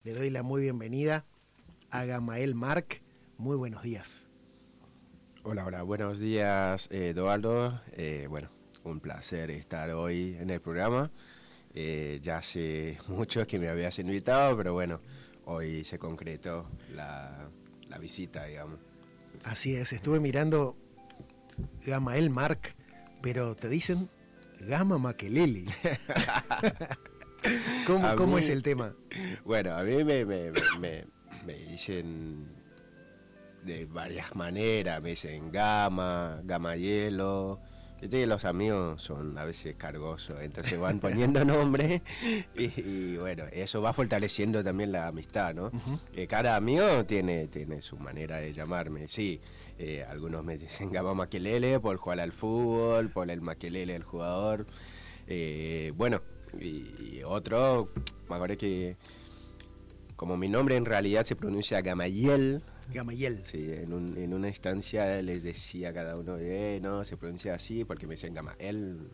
Le doy la muy bienvenida a Gamael Marc. Muy buenos días. Hola, buenos días, Eduardo. Bueno, un placer estar hoy en el programa. Ya hace mucho que me habías invitado, pero bueno, hoy se concretó la visita, digamos. Así es, estuve mirando Gamael Marc, pero te dicen Gama Makelele. ¿Cómo es el tema? Bueno, a mí me dicen de varias maneras, me dicen Gama Hielo. Viste que los amigos son a veces cargosos, entonces van poniendo nombres y bueno, eso va fortaleciendo también la amistad, ¿no? Uh-huh. Cada amigo tiene su manera de llamarme, sí. Algunos me dicen Gama Makelele por jugar al fútbol, por el Makelele el jugador. Bueno, y otro, me acuerdo que como mi nombre en realidad se pronuncia Gamayel. Gamayel. Sí, en una instancia les decía a cada uno no, se pronuncia así porque me dicen Gamael.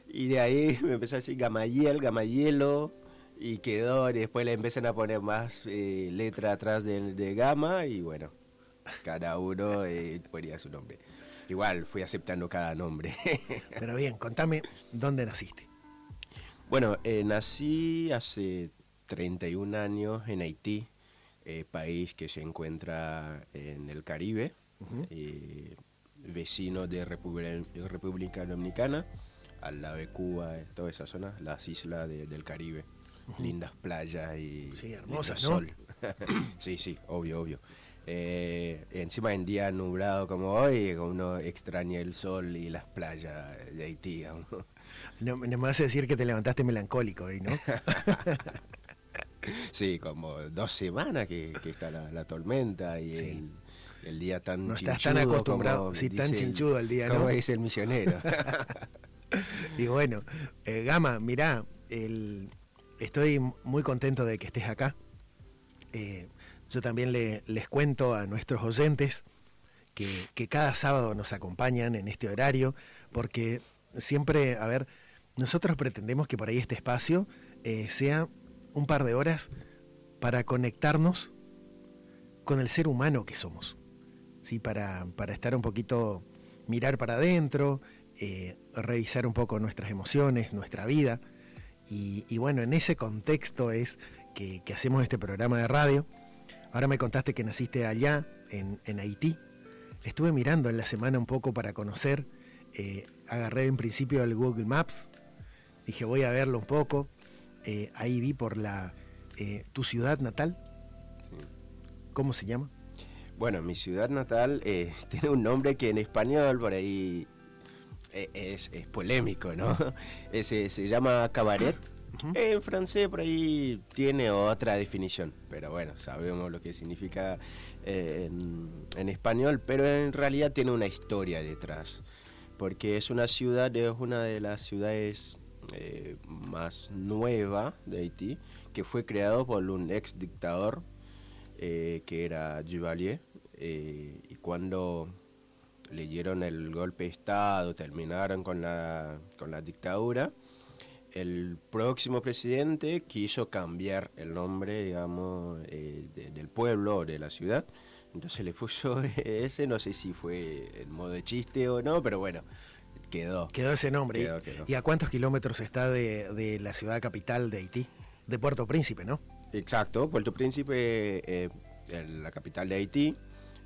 Y de ahí me empezó a decir Gamayelo, y quedó, y después le empiezan a poner más letra atrás de Gama, y bueno, cada uno ponía su nombre. Igual fui aceptando cada nombre. Pero bien, contame dónde naciste. Bueno, nací hace 31 años en Haití, país que se encuentra en el Caribe, Uh-huh. vecino de República Dominicana, al lado de Cuba, toda esa zona, las islas del Caribe. Uh-huh. Lindas playas y sí, hermosas, lindo ¿no? sol. Sí, obvio. Encima en día nublado como hoy, uno extraña el sol y las playas de Haití, digamos. No me vas a decir que te levantaste melancólico hoy, ¿no? Sí, como 2 semanas que está la tormenta y sí. el día tan no chinchudo. Estás tan acostumbrado, sí, tan chinchudo el día, ¿no? Como dice el misionero. Y bueno, Gama, mirá, estoy muy contento de que estés acá. Yo también les cuento a nuestros oyentes que cada sábado nos acompañan en este horario, porque siempre, nosotros pretendemos que por ahí este espacio sea un par de horas para conectarnos con el ser humano que somos, ¿sí? Para estar un poquito, mirar para adentro, revisar un poco nuestras emociones, nuestra vida, y bueno, en ese contexto es que hacemos este programa de radio. Ahora me contaste que naciste allá, en Haití. Estuve mirando en la semana un poco para conocer, agarré en principio el Google Maps, dije voy a verlo un poco, ahí vi por tu ciudad natal. Sí. ¿Cómo se llama? Bueno, mi ciudad natal tiene un nombre que en español por ahí es polémico, ¿no? Se llama Cabaret. Uh-huh. En francés por ahí tiene otra definición, pero bueno, sabemos lo que significa en español, pero en realidad tiene una historia detrás, porque es una de las ciudades más nueva de Haití, que fue creado por un ex dictador que era Duvalier, y cuando le dieron el golpe de estado, terminaron con la dictadura, el próximo presidente quiso cambiar el nombre, digamos, del pueblo o de la ciudad. Entonces le puso ese, no sé si fue en modo de chiste o no, pero bueno, quedó ese nombre. Quedó. ¿Y a cuántos kilómetros está de la ciudad capital de Haití? De Puerto Príncipe, ¿no? Exacto, Puerto Príncipe, la capital de Haití.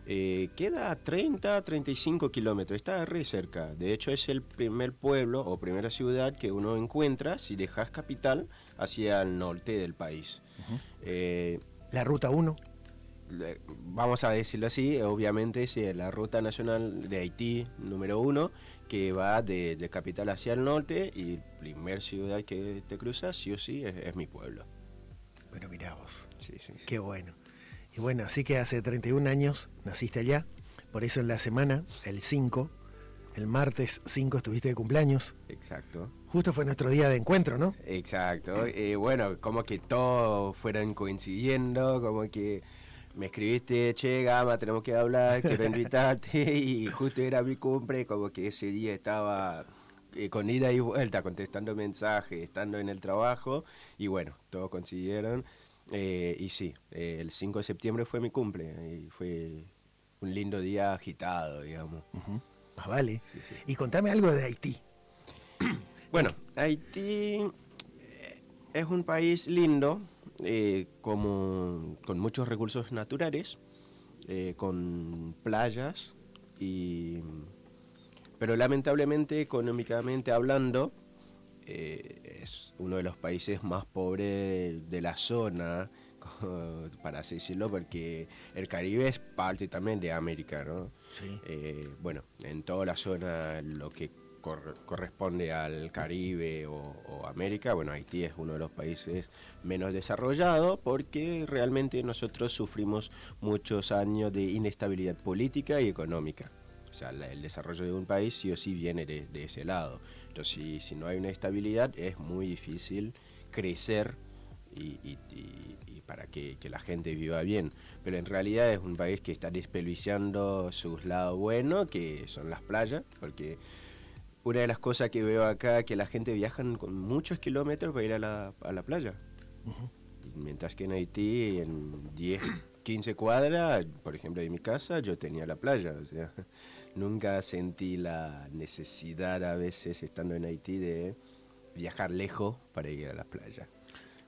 Queda a 35 kilómetros, está re cerca. De hecho es el primer pueblo o primera ciudad que uno encuentra si dejas capital hacia el norte del país. Uh-huh. La ruta 1. Vamos a decirlo así, obviamente es la ruta nacional de Haití número 1, que va de capital hacia el norte, y la primera ciudad que te cruzas sí o sí es mi pueblo. Bueno, mirá vos. Sí. Qué bueno. Y bueno, así que hace 31 años naciste allá, por eso en la semana, el 5, el martes 5 estuviste de cumpleaños. Exacto. Justo fue nuestro día de encuentro, ¿no? Exacto. Bueno, como que todos fueron coincidiendo, como que me escribiste, che, Gama, tenemos que hablar, quiero invitarte, y justo era mi cumple, como que ese día estaba con ida y vuelta, contestando mensajes, estando en el trabajo, y bueno, todos coincidieron. Y sí, el 5 de septiembre fue mi cumple y fue un lindo día agitado, digamos. Más vale. Sí, sí. Y contame algo de Haití. Bueno, Haití es un país lindo, con muchos recursos naturales, con playas, pero lamentablemente económicamente hablando, es uno de los países más pobres de la zona, para así decirlo, porque el Caribe es parte también de América, ¿no? Sí. Bueno, en toda la zona lo que corresponde al Caribe o América, bueno, Haití es uno de los países menos desarrollados porque realmente nosotros sufrimos muchos años de inestabilidad política y económica. O sea, el desarrollo de un país sí o sí viene de ese lado. Entonces, si no hay una estabilidad, es muy difícil crecer y para que la gente viva bien. Pero en realidad es un país que está desperdiciando sus lados buenos, que son las playas, porque una de las cosas que veo acá es que la gente viaja con muchos kilómetros para ir a la playa. Mientras que en Haití, en 10, 15 cuadras, por ejemplo, de mi casa, yo tenía la playa. O sea, nunca sentí la necesidad a veces, estando en Haití, de viajar lejos para ir a la playa.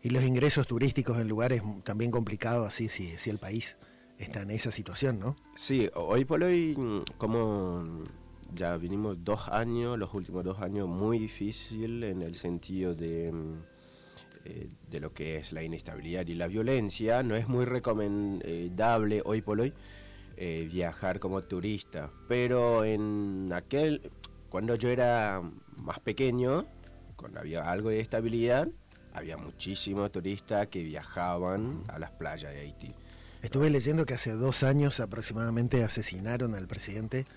Y los ingresos turísticos en lugares también complicados, así si el país está en esa situación, ¿no? Sí, hoy por hoy, como ya vinimos los últimos 2 años muy difícil en el sentido de lo que es la inestabilidad y la violencia, no es muy recomendable hoy por hoy viajar como turista. Pero cuando yo era más pequeño, cuando había algo de estabilidad, había muchísimos turistas que viajaban a las playas de Haití. Estuve leyendo que hace 2 años aproximadamente asesinaron al presidente,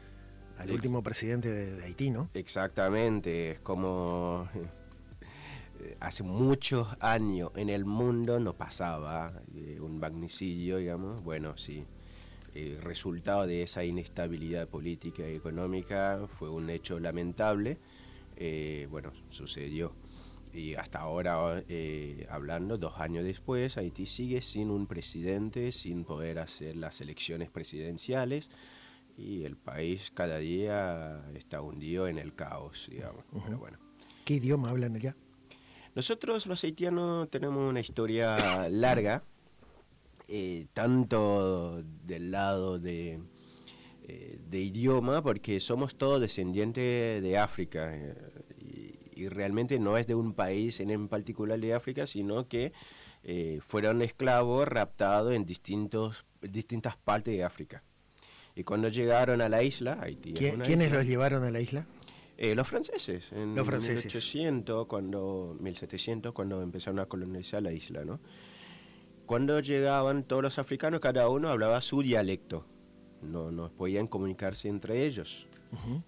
al último presidente de Haití, ¿no? Exactamente, es como hace muchos años en el mundo no pasaba un magnicidio, digamos. Bueno, sí, el resultado de esa inestabilidad política y económica fue un hecho lamentable. Bueno, sucedió. Y hasta ahora, hablando, 2 años después, Haití sigue sin un presidente, sin poder hacer las elecciones presidenciales, y el país cada día está hundido en el caos, digamos. Pero bueno. ¿Qué idioma hablan allá? Nosotros los haitianos tenemos una historia larga, tanto del lado de idioma, porque somos todos descendientes de África, y realmente no es de un país en particular de África, sino que fueron esclavos raptados en distintas partes de África. Y cuando llegaron a la isla, Haití. ¿Quiénes los llevaron a la isla? Los franceses, en los franceses. 1800, 1700, cuando empezaron a colonizar la isla, ¿no? Cuando llegaban todos los africanos, cada uno hablaba su dialecto. No podían comunicarse entre ellos.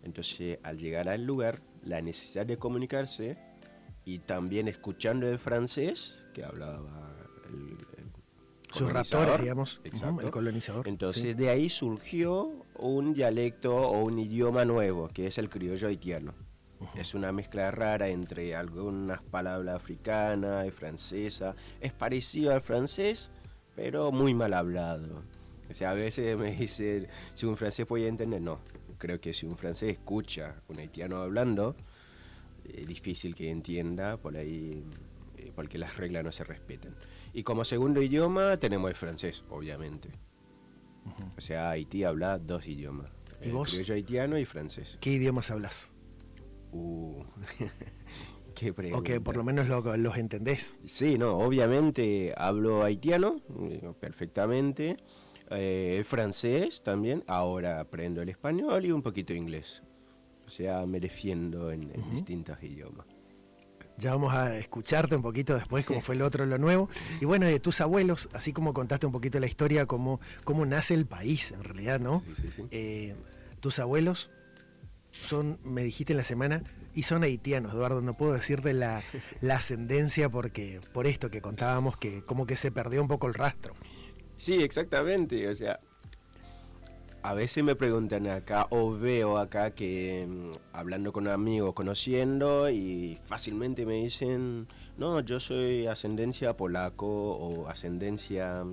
Entonces, al llegar al lugar, la necesidad de comunicarse y también escuchando el francés, que hablaba el sus raptores, digamos, el colonizador. Entonces, sí. De ahí surgió un dialecto o un idioma nuevo, que es el criollo haitiano. Es una mezcla rara entre algunas palabras africanas y francesas. Es parecido al francés, pero muy mal hablado. O sea, a veces me dicen, si un francés puede entender, no. Creo que si un francés escucha un haitiano hablando, es difícil que entienda por ahí, porque las reglas no se respetan. Y como segundo idioma tenemos el francés, obviamente. O sea, Haití habla 2 idiomas. ¿Y vos? Criollo haitiano y francés. ¿Qué idiomas hablas? Qué pregunta. O que por lo menos los entendés. Sí, no, obviamente hablo haitiano perfectamente. El francés también. Ahora aprendo el español y un poquito de inglés. O sea, me defiendo en distintos idiomas. Ya vamos a escucharte un poquito después cómo fue lo nuevo. Y bueno, de tus abuelos, así como contaste un poquito la historia, cómo nace el país en realidad, ¿no? Sí. Tus abuelos me dijiste en la semana, y son haitianos, Eduardo. No puedo decirte la ascendencia porque por esto que contábamos, que como que se perdió un poco el rastro. Sí, exactamente. O sea, A veces me preguntan acá o veo acá que hablando con amigos, conociendo y fácilmente me dicen, no, yo soy ascendencia polaco o ascendencia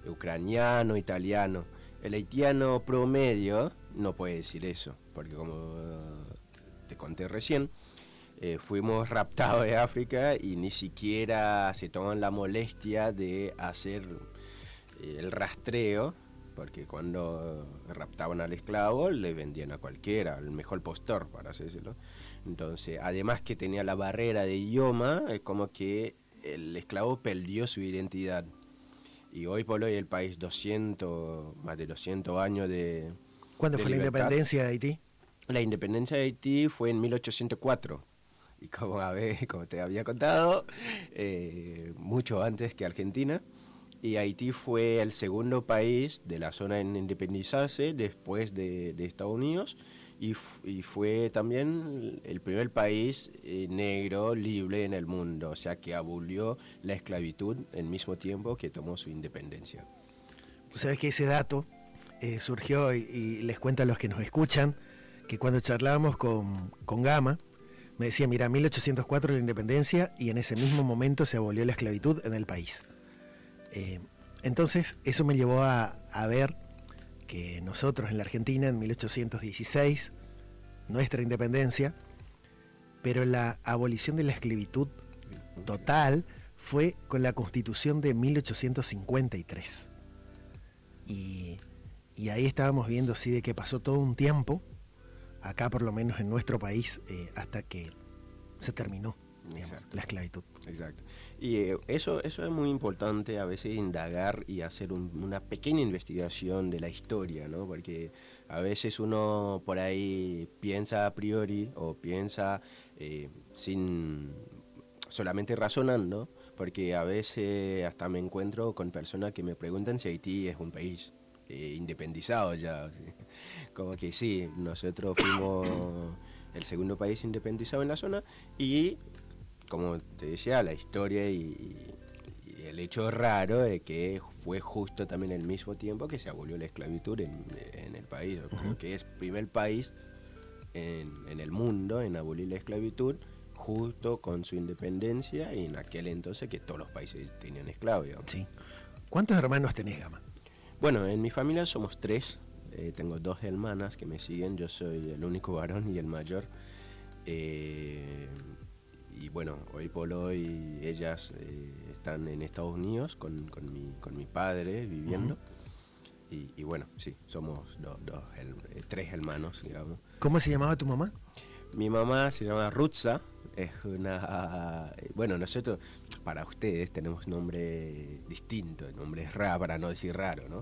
ucraniano, italiano. El haitiano promedio no puede decir eso, porque como te conté recién, fuimos raptados de África y ni siquiera se toman la molestia de hacer el rastreo, porque cuando raptaban al esclavo le vendían a cualquiera, al mejor postor, para hacérselo. Entonces, además que tenía la barrera de idioma, es como que el esclavo perdió su identidad. Y hoy por hoy el país, más de 200 años ¿Cuándo de fue la libertad. independencia de Haití? La independencia de Haití fue en 1804. Y como te había contado, mucho antes que Argentina. Y Haití fue el segundo país de la zona en independizarse después de Estados Unidos. Y fue también el primer país negro libre en el mundo. O sea que abolió la esclavitud al mismo tiempo que tomó su independencia. Sabes que ese dato surgió y les cuento a los que nos escuchan que cuando charlábamos con Gama, me decía, mira, 1804 la independencia y en ese mismo momento se abolió la esclavitud en el país. Entonces, eso me llevó a ver que nosotros en la Argentina, en 1816, nuestra independencia, pero la abolición de la esclavitud total fue con la Constitución de 1853. Y ahí estábamos viendo, sí, de que pasó todo un tiempo, acá por lo menos en nuestro país, hasta que se terminó, digamos, la esclavitud. Exacto. Y eso es muy importante a veces indagar y hacer una pequeña investigación de la historia, ¿no? Porque a veces uno por ahí piensa a priori o piensa sin solamente razonando, porque a veces hasta me encuentro con personas que me preguntan si Haití es un país independizado ya. ¿Sí? Como que sí, nosotros fuimos el segundo país independizado en la zona y como te decía, la historia y el hecho raro de que fue justo también el mismo tiempo que se abolió la esclavitud en el país. Creo que es el primer país en el mundo en abolir la esclavitud justo con su independencia y en aquel entonces que todos los países tenían esclavos. Digamos. Sí. ¿Cuántos hermanos tenés, Gama? Bueno, en mi familia somos 3. Tengo 2 hermanas que me siguen. Yo soy el único varón y el mayor. Y bueno, hoy por hoy ellas están en Estados Unidos con mi padre viviendo. Y bueno, sí, somos 3 hermanos, digamos. ¿Cómo se llamaba tu mamá? Mi mamá se llama Rutza, es una... Bueno, nosotros, para ustedes, tenemos nombre distinto, nombre raro, para no decir raro, ¿no?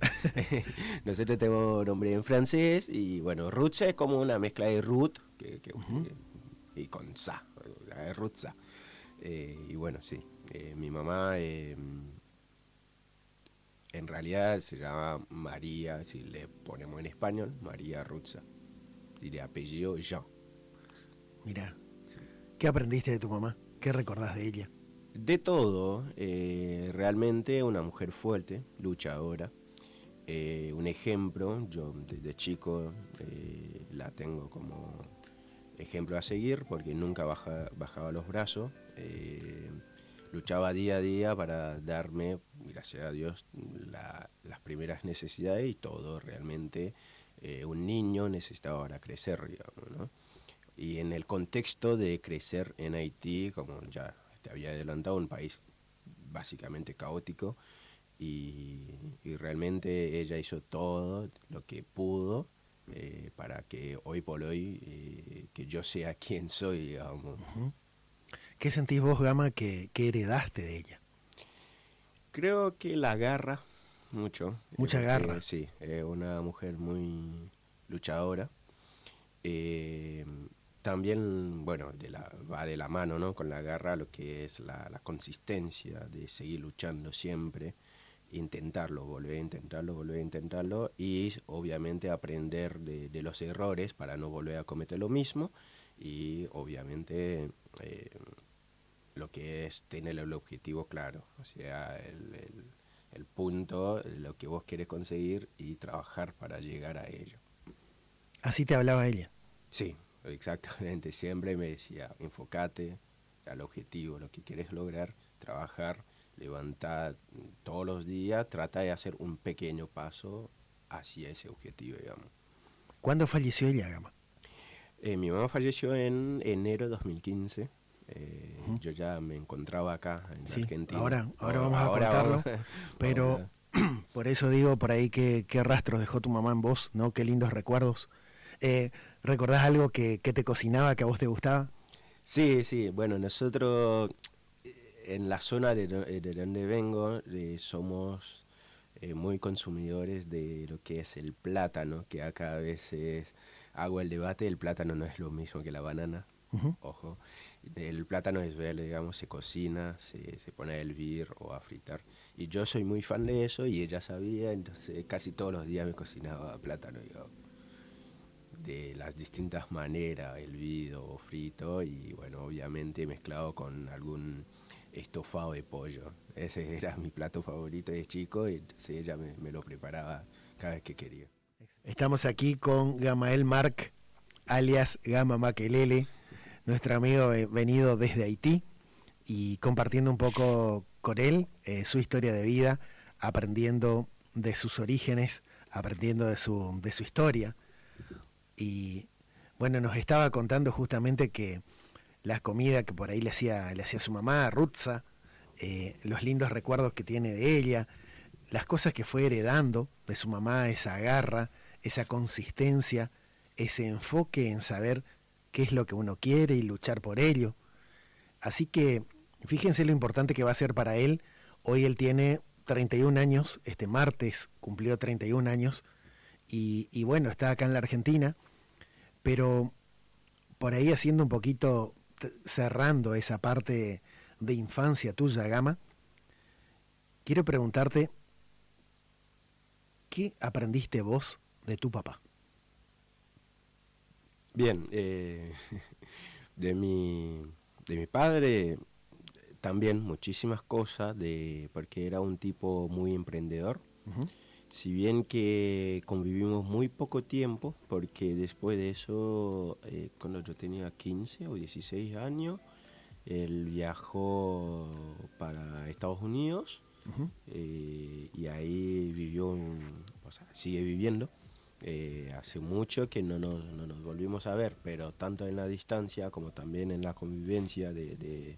Nosotros tenemos nombre en francés y bueno, Rutza es como una mezcla de Ruth y con Sa. Rutza. Y bueno, sí, mi mamá en realidad se llama María, si le ponemos en español, María Rutza. Y de apellido Jean. Mirá, ¿qué aprendiste de tu mamá? ¿Qué recordás de ella? De todo, realmente una mujer fuerte, luchadora. Un ejemplo, yo desde chico la tengo como ejemplo a seguir porque nunca bajaba los brazos, luchaba día a día para darme, gracias a Dios, las primeras necesidades y todo realmente un niño necesitaba para crecer, digamos, ¿no? Y en el contexto de crecer en Haití, como ya te había adelantado, un país básicamente caótico y realmente ella hizo todo lo que pudo para que hoy por hoy que yo sea quien soy, digamos. ¿Qué sentís vos, Gama, que heredaste de ella? Creo que la garra mucho. Mucha garra. Sí, una mujer muy luchadora. También, bueno, va de la mano, ¿no? Con la garra lo que es la consistencia de seguir luchando siempre, intentarlo, volver a intentarlo, volver a intentarlo y obviamente aprender de los errores para no volver a cometer lo mismo y obviamente lo que es tener el objetivo claro, o sea, el punto, lo que vos querés conseguir y trabajar para llegar a ello. Así te hablaba ella. Sí, exactamente. Siempre me decía, enfócate al objetivo, lo que quieres lograr, trabajar, levantar todos los días, trata de hacer un pequeño paso hacia ese objetivo, digamos. ¿Cuándo falleció ella, Gama? Mi mamá falleció en enero de 2015. Ujú. Yo ya me encontraba acá en Sí, Argentina. ahora vamos a contarlo, pero vamos por eso digo por ahí qué rastros dejó tu mamá en vos, ¿no? Qué lindos recuerdos. ¿Recordás algo que te cocinaba, que a vos te gustaba? Sí, sí, bueno, nosotros en la zona de donde vengo somos muy consumidores de lo que es el plátano, que acá a veces hago el debate, el plátano no es lo mismo que la banana, Ujú. ojo, el plátano es verde, digamos, se cocina, se pone a hervir o a fritar, y yo soy muy fan de eso y ella sabía, entonces casi todos los días me cocinaba plátano, digamos, de las distintas maneras, hervido o frito y bueno, obviamente mezclado con algún estofado de pollo. Ese era mi plato favorito de chico y entonces ella me lo preparaba cada vez que quería. Estamos aquí con Gamael Marc, alias Gama Makelele, nuestro amigo venido desde Haití y compartiendo un poco con él su historia de vida, aprendiendo de sus orígenes, aprendiendo de su historia. Y bueno, nos estaba contando justamente que la comida que por ahí le hacía su mamá, Rutza, los lindos recuerdos que tiene de ella, las cosas que fue heredando de su mamá, esa garra, esa consistencia, ese enfoque en saber qué es lo que uno quiere y luchar por ello. Así que fíjense lo importante que va a ser para él. Hoy él tiene 31 años, este martes cumplió 31 años y bueno, está acá en la Argentina, pero por ahí haciendo un poquito, cerrando esa parte de infancia tuya, Gama, quiero preguntarte, ¿qué aprendiste vos de tu papá? Bien, de de mi padre también muchísimas cosas, porque era un tipo muy emprendedor. Ujú. Si bien que convivimos muy poco tiempo, porque después de eso, cuando yo tenía 15 o 16 años, él viajó para Estados Unidos Uh-huh. y ahí vivió, o sea, sigue viviendo. Hace mucho que no nos volvimos a ver, pero tanto en la distancia como también en la convivencia de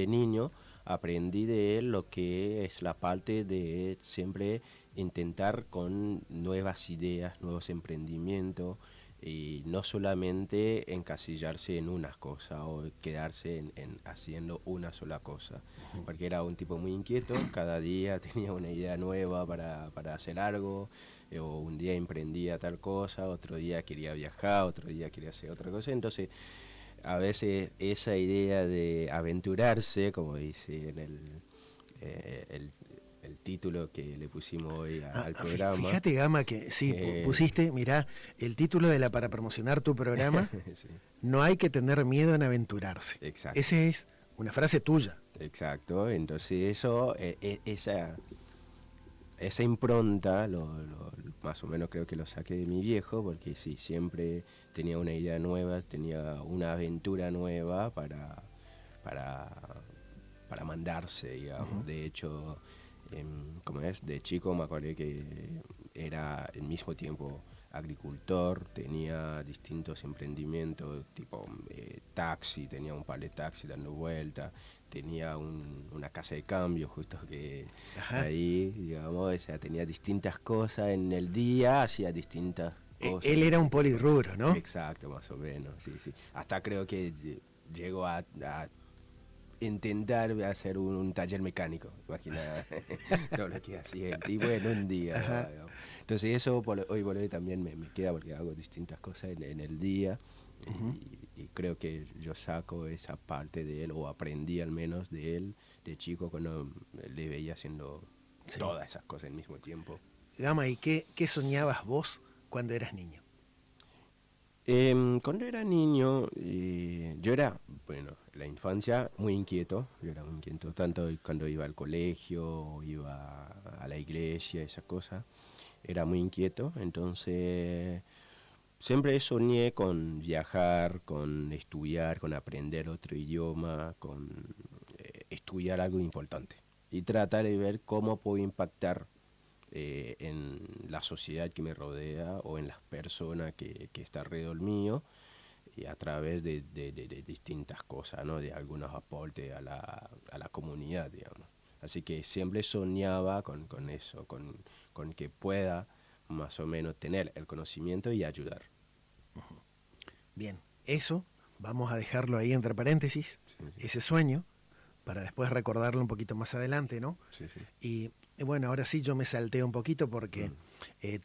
niño, aprendí de él lo que es la parte de siempre intentar con nuevas ideas, nuevos emprendimientos, y no solamente encasillarse en una cosa o quedarse en haciendo una sola cosa, porque era un tipo muy inquieto, cada día tenía una idea nueva para hacer algo, o un día emprendía tal cosa, otro día quería viajar, otro día quería hacer otra cosa, entonces a veces esa idea de aventurarse, como dice en el, el título que le pusimos hoy al programa. Fíjate, Gama, que sí, pusiste, mirá, el título para promocionar tu programa, Sí, no hay que tener miedo en aventurarse. exacto, Esa es una frase tuya. exacto. Entonces eso, esa impronta, más o menos creo que lo saqué de mi viejo, porque sí, siempre tenía una idea nueva, tenía una aventura nueva para, para mandarse, digamos. Uh-huh. De hecho, como es, de chico me acuerdo que era al mismo tiempo agricultor, tenía distintos emprendimientos, tipo taxi, tenía un par de taxi dando vueltas, tenía una casa de cambio justo que Ajá. ahí, digamos, o sea, tenía distintas cosas en el día, hacía distintas cosas. Él era un polirrubro, ¿no? Exacto, más o menos, sí, sí. Hasta creo que llegó a intentar hacer un taller mecánico, imagina todo lo que hacía el tipo en un día. Ajá. ¿No? Entonces eso hoy por hoy también me queda porque hago distintas cosas en el día Uh-huh. y creo que yo saco esa parte de él o aprendí al menos de él de chico cuando le veía haciendo Sí. todas esas cosas al mismo tiempo. Gama, ¿y qué soñabas vos cuando eras niño? Cuando era niño, yo era, bueno, la infancia muy inquieto, yo era muy inquieto, tanto cuando iba al colegio, iba a la iglesia, esa cosa, era muy inquieto, entonces siempre soñé con viajar, con estudiar, con aprender otro idioma, con estudiar algo importante y tratar de ver cómo puedo impactar en la sociedad que me rodea o en las personas que está alrededor mío y a través de distintas cosas, ¿no? De algunos aportes a la comunidad, digamos. Así que siempre soñaba con eso, con que pueda más o menos tener el conocimiento y ayudar. Bien, eso vamos a dejarlo ahí entre paréntesis, Sí, sí, ese sueño, para después recordarlo un poquito más adelante, ¿no? sí, sí. Y bueno, ahora sí yo me salté un poquito porque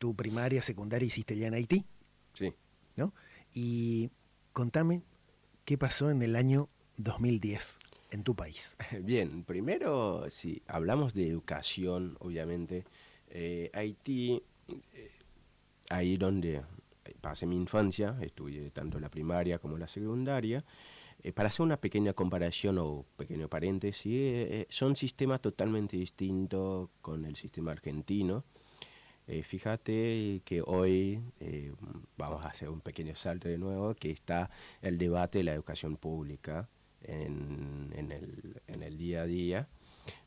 tu primaria, secundaria hiciste ya en Haití, Sí. ¿no? Y contame qué pasó en el año 2010 en tu país. Bien, primero, si hablamos de educación, obviamente, Haití, ahí donde pasé mi infancia, estudié tanto la primaria como la secundaria. Para hacer una pequeña comparación o pequeño paréntesis, son sistemas totalmente distintos con el sistema argentino. Fíjate que hoy vamos a hacer un pequeño salto de nuevo, que está el debate de la educación pública en el día a día.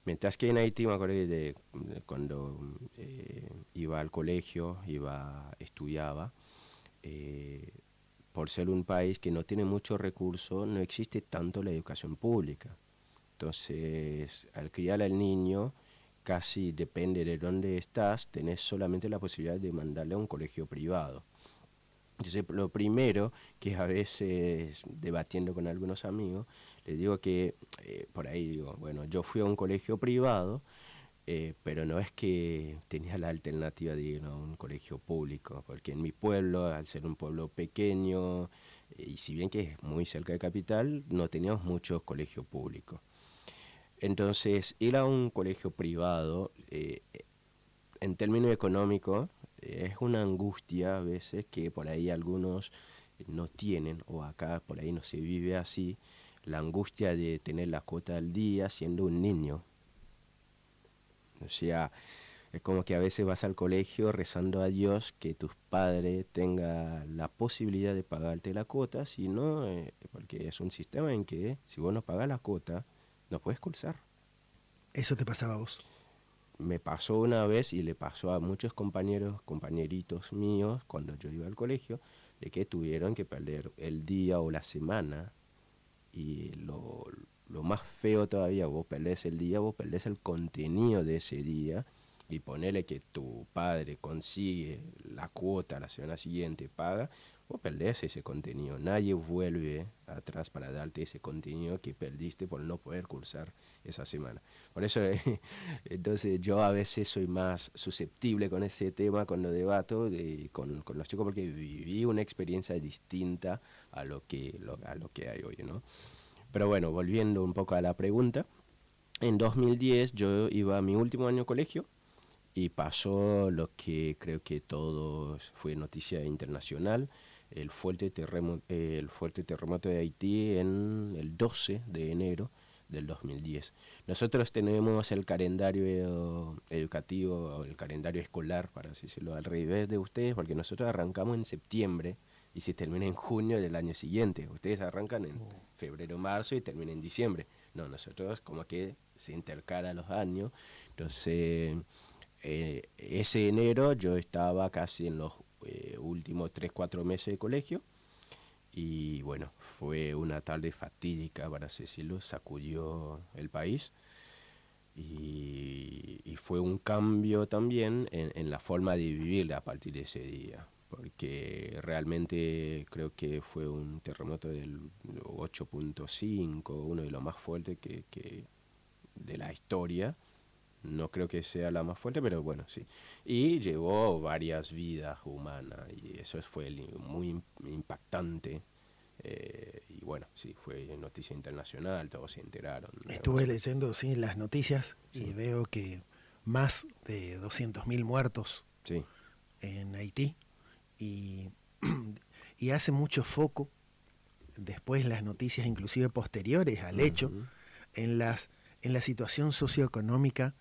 Mientras que en Haití me acuerdo de cuando iba al colegio, estudiaba, eh, por ser un país que no tiene muchos recursos, no existe tanto la educación pública. Entonces, al criar al niño, casi depende de dónde estás, tenés solamente la posibilidad de mandarle a un colegio privado. Entonces, lo primero que a veces debatiendo con algunos amigos, les digo que por ahí digo, bueno, yo fui a un colegio privado, pero no es que tenía la alternativa de ir a un colegio público, porque en mi pueblo, al ser un pueblo pequeño, y si bien que es muy cerca de capital, no teníamos muchos colegios públicos. Entonces, ir a un colegio privado, en términos económicos, es una angustia a veces que por ahí algunos no tienen, o acá por ahí no se vive así, la angustia de tener la cuota al día siendo un niño. O sea, es como que a veces vas al colegio rezando a Dios que tus padres tengan la posibilidad de pagarte la cuota, si no, porque es un sistema en que si vos no pagas la cuota, no puedes cursar. ¿Eso te pasaba a vos? Me pasó una vez y le pasó a muchos compañeros, compañeritos míos, cuando yo iba al colegio, de que tuvieron que perder el día o la semana. Y lo más feo todavía, vos perdés el día, vos perdés el contenido de ese día y ponele que tu padre consigue la cuota la semana siguiente, paga, vos perdés ese contenido. Nadie vuelve atrás para darte ese contenido que perdiste por no poder cursar esa semana. Por eso, entonces yo a veces soy más susceptible con ese tema cuando debato con los chicos porque viví una experiencia distinta a lo que hay hoy, ¿no? Pero bueno, volviendo un poco a la pregunta, en 2010 yo iba a mi último año de colegio y pasó lo que creo que todos fue noticia internacional, el fuerte terremoto de Haití en el 12 de enero del 2010. Nosotros tenemos el calendario educativo, o el calendario escolar, para así decirlo, al revés de ustedes, porque nosotros arrancamos en septiembre y se termina en junio del año siguiente. Ustedes arrancan en febrero, marzo y terminan en diciembre. No, nosotros como que se intercala los años. Entonces, ese enero yo estaba casi en los últimos 3 4 meses de colegio y bueno, fue una tarde fatídica, para así decirlo, sacudió el país y fue un cambio también en la forma de vivir a partir de ese día, porque realmente creo que fue un terremoto del 8.5, uno de los más fuertes que de la historia. No creo que sea la más fuerte, pero bueno, sí. Y llevó varias vidas humanas y eso fue muy impactante. Y bueno, sí, fue noticia internacional, todos se enteraron. Estuve leyendo, sí, las noticias y Sí, veo que más de 200.000 muertos sí, en Haití y, y hace mucho foco, después las noticias inclusive posteriores al hecho, en la situación socioeconómica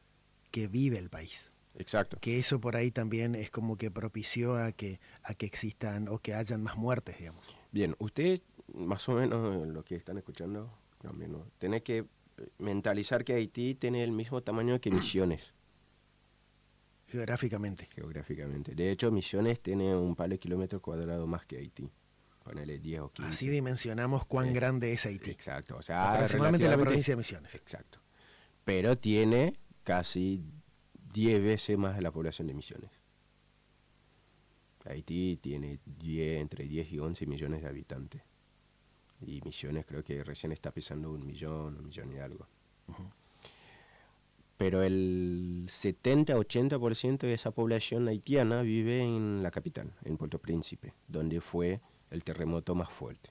que vive el país. Exacto. Que eso por ahí también es como que propició a que existan o que hayan más muertes, digamos. Bien, usted más o menos lo que están escuchando, también, ¿no? Tiene que mentalizar que Haití tiene el mismo tamaño que Misiones. Geográficamente. Geográficamente. De hecho, Misiones tiene un par de kilómetros cuadrados más que Haití. Ponele 10 o 15. Así dimensionamos cuán grande es Haití. Exacto. O sea, aproximadamente la provincia de Misiones. Exacto. Pero tiene casi 10 veces más de la población de Misiones. Haití tiene entre 10 y 11 millones de habitantes. Y Misiones creo que recién está pisando 1 millón y algo. Pero el 70-80% de esa población haitiana vive en la capital, en Puerto Príncipe, donde fue el terremoto más fuerte.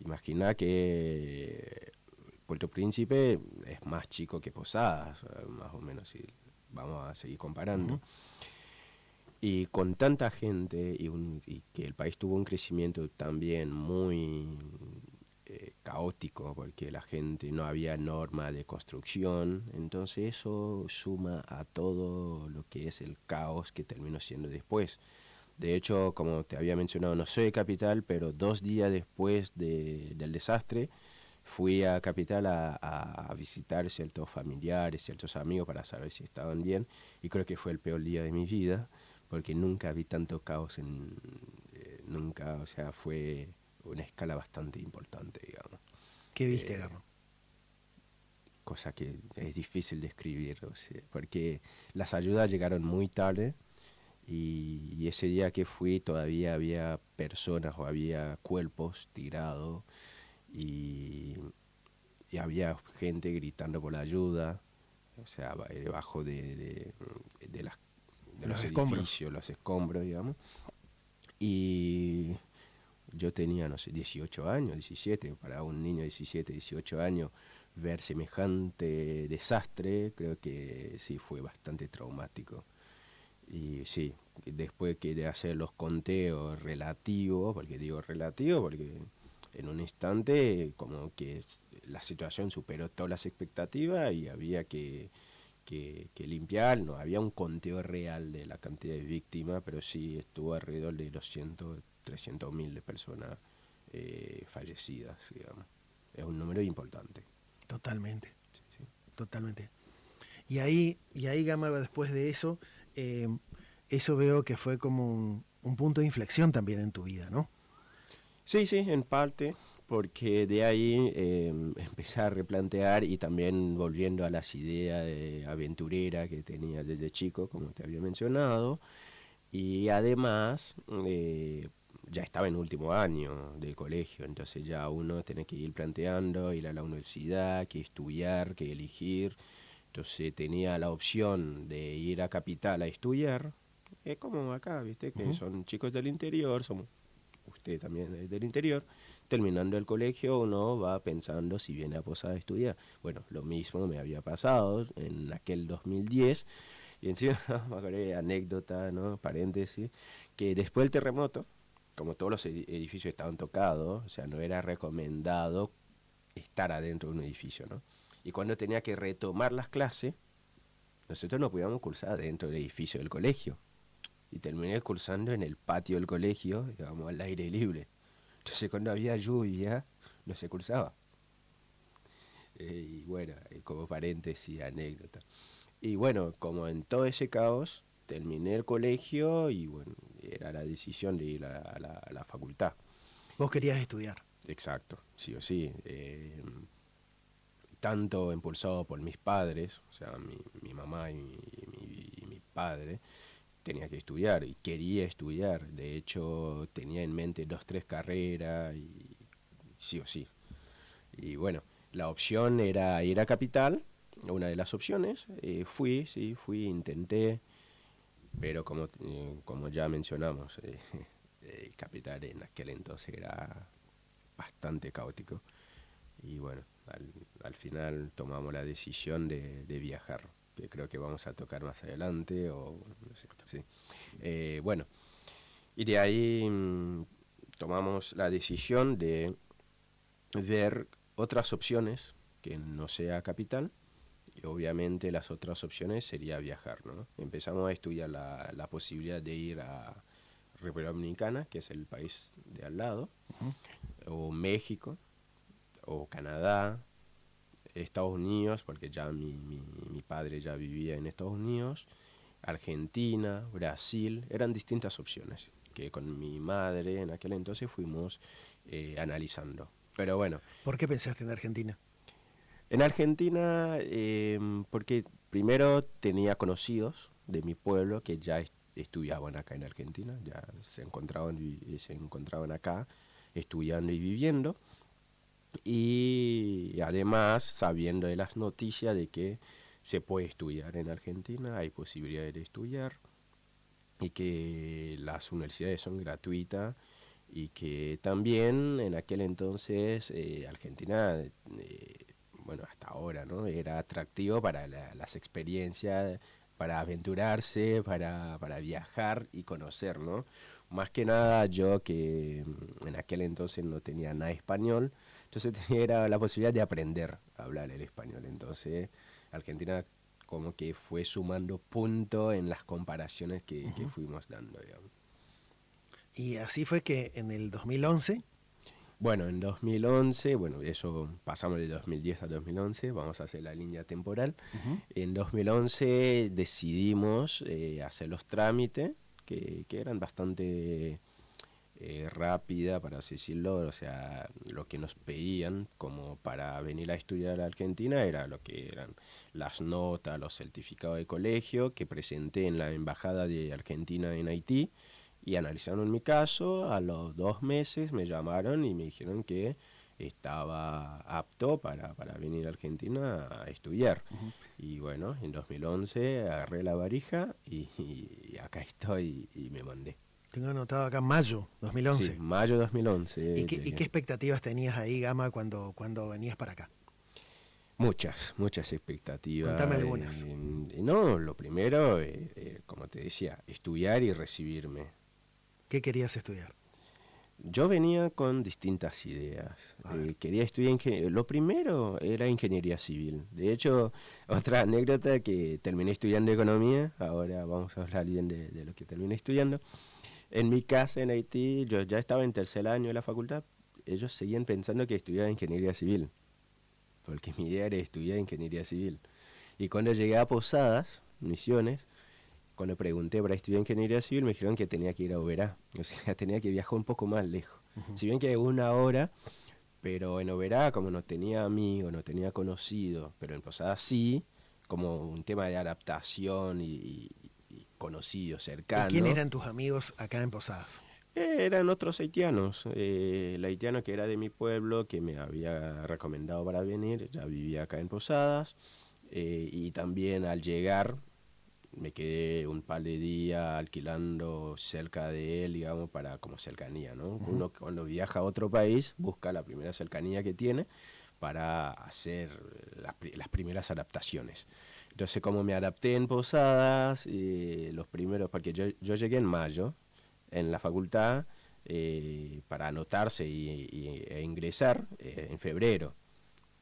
Imagina que Puerto Príncipe es más chico que Posadas, más o menos, si vamos a seguir comparando. Y con tanta gente y que el país tuvo un crecimiento también muy caótico, porque la gente no había norma de construcción, entonces eso suma a todo lo que es el caos que terminó siendo después. De hecho, como te había mencionado, no soy de Capital, pero 2 días después del desastre fui a Capital a visitar ciertos familiares, ciertos amigos para saber si estaban bien, y creo que fue el peor día de mi vida, porque nunca vi tanto caos nunca, o sea, fue una escala bastante importante, digamos. ¿Qué viste, Gama? Cosa que es difícil de escribir, o sea, porque las ayudas llegaron muy tarde y ese día que fui todavía había personas o había cuerpos tirados y había gente gritando por la ayuda, o sea, debajo de los edificios, los escombros, digamos. Y yo tenía, no sé, 18 años, 17, para un niño de 17, 18 años, ver semejante desastre, creo que sí fue bastante traumático. Y sí, después que de hacer los conteos relativos, porque digo relativo, porque en un instante como que la situación superó todas las expectativas y había que limpiar, no había un conteo real de la cantidad de víctimas, pero sí estuvo alrededor de 300.000 de personas fallecidas, digamos. Es un número importante. Totalmente, Sí, sí. totalmente. Y ahí Gama, después de eso, eso veo que fue como un punto de inflexión también en tu vida, ¿no? Sí, sí, en parte, porque de ahí empecé a replantear y también volviendo a las ideas de aventurera que tenía desde chico, como te había mencionado, y además ya estaba en último año del colegio, entonces ya uno tiene que ir planteando, ir a la universidad, que estudiar, que elegir, entonces tenía la opción de ir a Capital a estudiar, como acá, viste, que son chicos del interior, somos usted también es del interior, terminando el colegio uno va pensando si viene a Posada a estudiar. Bueno, lo mismo me había pasado en aquel 2010, y encima me acordé de anécdota, ¿no? Paréntesis, que después del terremoto, como todos los edificios estaban tocados, o sea, no era recomendado estar adentro de un edificio, ¿no? Y cuando tenía que retomar las clases, nosotros no podíamos cursar dentro del edificio del colegio. Y terminé cursando en el patio del colegio, digamos, al aire libre. Entonces cuando había lluvia, no se cursaba. Y bueno, como paréntesis, anécdota. Y bueno, como en todo ese caos, terminé el colegio y bueno, era la decisión de ir a la facultad. Vos querías estudiar. Exacto, sí o sí. Tanto impulsado por mis padres, o sea, mi mamá y mi padre, tenía que estudiar y quería estudiar. De hecho, tenía en mente 2, 3 carreras y sí o sí. Y bueno, la opción era ir a Capital, una de las opciones. Fui, intenté, pero como ya mencionamos, Capital en aquel entonces era bastante caótico. Y bueno, al final tomamos la decisión de viajar, que creo que vamos a tocar más adelante, o no sé, sí. Bueno, y de ahí tomamos la decisión de ver otras opciones que no sea capital, y obviamente las otras opciones sería viajar, ¿no? Empezamos a estudiar la posibilidad de ir a República Dominicana, que es el país de al lado, o México, o Canadá, Estados Unidos, porque ya mi padre ya vivía en Estados Unidos, Argentina, Brasil, eran distintas opciones que con mi madre en aquel entonces fuimos analizando. Pero bueno. ¿Por qué pensaste en Argentina? En Argentina, porque primero tenía conocidos de mi pueblo que ya estudiaban acá en Argentina, ya se encontraban acá estudiando y viviendo, y además sabiendo de las noticias de que se puede estudiar en Argentina, hay posibilidades de estudiar, y que las universidades son gratuitas, y que también en aquel entonces Argentina, bueno, hasta ahora, ¿no? Era atractivo para las experiencias, para aventurarse, para viajar y conocer, ¿no? Más que nada yo que en aquel entonces no tenía nada español, entonces era la posibilidad de aprender a hablar el español. Entonces Argentina como que fue sumando punto en las comparaciones que fuimos dando, digamos. Y así fue que en el 2011... Bueno, en 2011, bueno, eso pasamos de 2010 a 2011, vamos a hacer la línea temporal. En 2011 decidimos hacer los trámites, que eran bastante rápida, para así decirlo. O sea, lo que nos pedían como para venir a estudiar a Argentina era lo que eran las notas, los certificados de colegio que presenté en la Embajada de Argentina en Haití, y analizaron mi caso. A los 2 meses me llamaron y me dijeron que estaba apto para venir a Argentina a estudiar. Y bueno, en 2011 agarré la varija y acá estoy y me mandé. Tengo anotado acá mayo 2011. Sí, mayo 2011. ¿Y qué expectativas tenías ahí, Gama, cuando venías para acá? Muchas expectativas. Contame algunas. No, lo primero, como te decía, estudiar y recibirme. ¿Qué querías estudiar? Yo venía con distintas ideas. Quería estudiar lo primero era ingeniería civil. De hecho, otra anécdota, que terminé estudiando economía. Ahora vamos a hablar bien de lo que terminé estudiando. En mi casa en Haití, yo ya estaba en tercer año de la facultad. Ellos seguían pensando que estudiaba ingeniería civil, porque mi idea era estudiar ingeniería civil. Y cuando llegué a Posadas, Misiones, cuando pregunté para estudiar ingeniería civil, me dijeron que tenía que ir a Oberá. O sea, tenía que viajar un poco más lejos. Si bien que 1 hora, pero en Oberá, como no tenía amigos, no tenía conocidos, pero en Posadas sí, como un tema de adaptación y conocidos, cercanos. ¿Y quién eran tus amigos acá en Posadas? Eran otros haitianos. El haitiano que era de mi pueblo, que me había recomendado para venir, ya vivía acá en Posadas. Y también al llegar me quedé un par de días alquilando cerca de él, digamos, para como cercanía, ¿no? Uno cuando viaja a otro país busca la primera cercanía que tiene para hacer las primeras adaptaciones. Entonces, como me adapté en Posadas, los primeros, porque yo llegué en mayo en la facultad para anotarse e ingresar en febrero.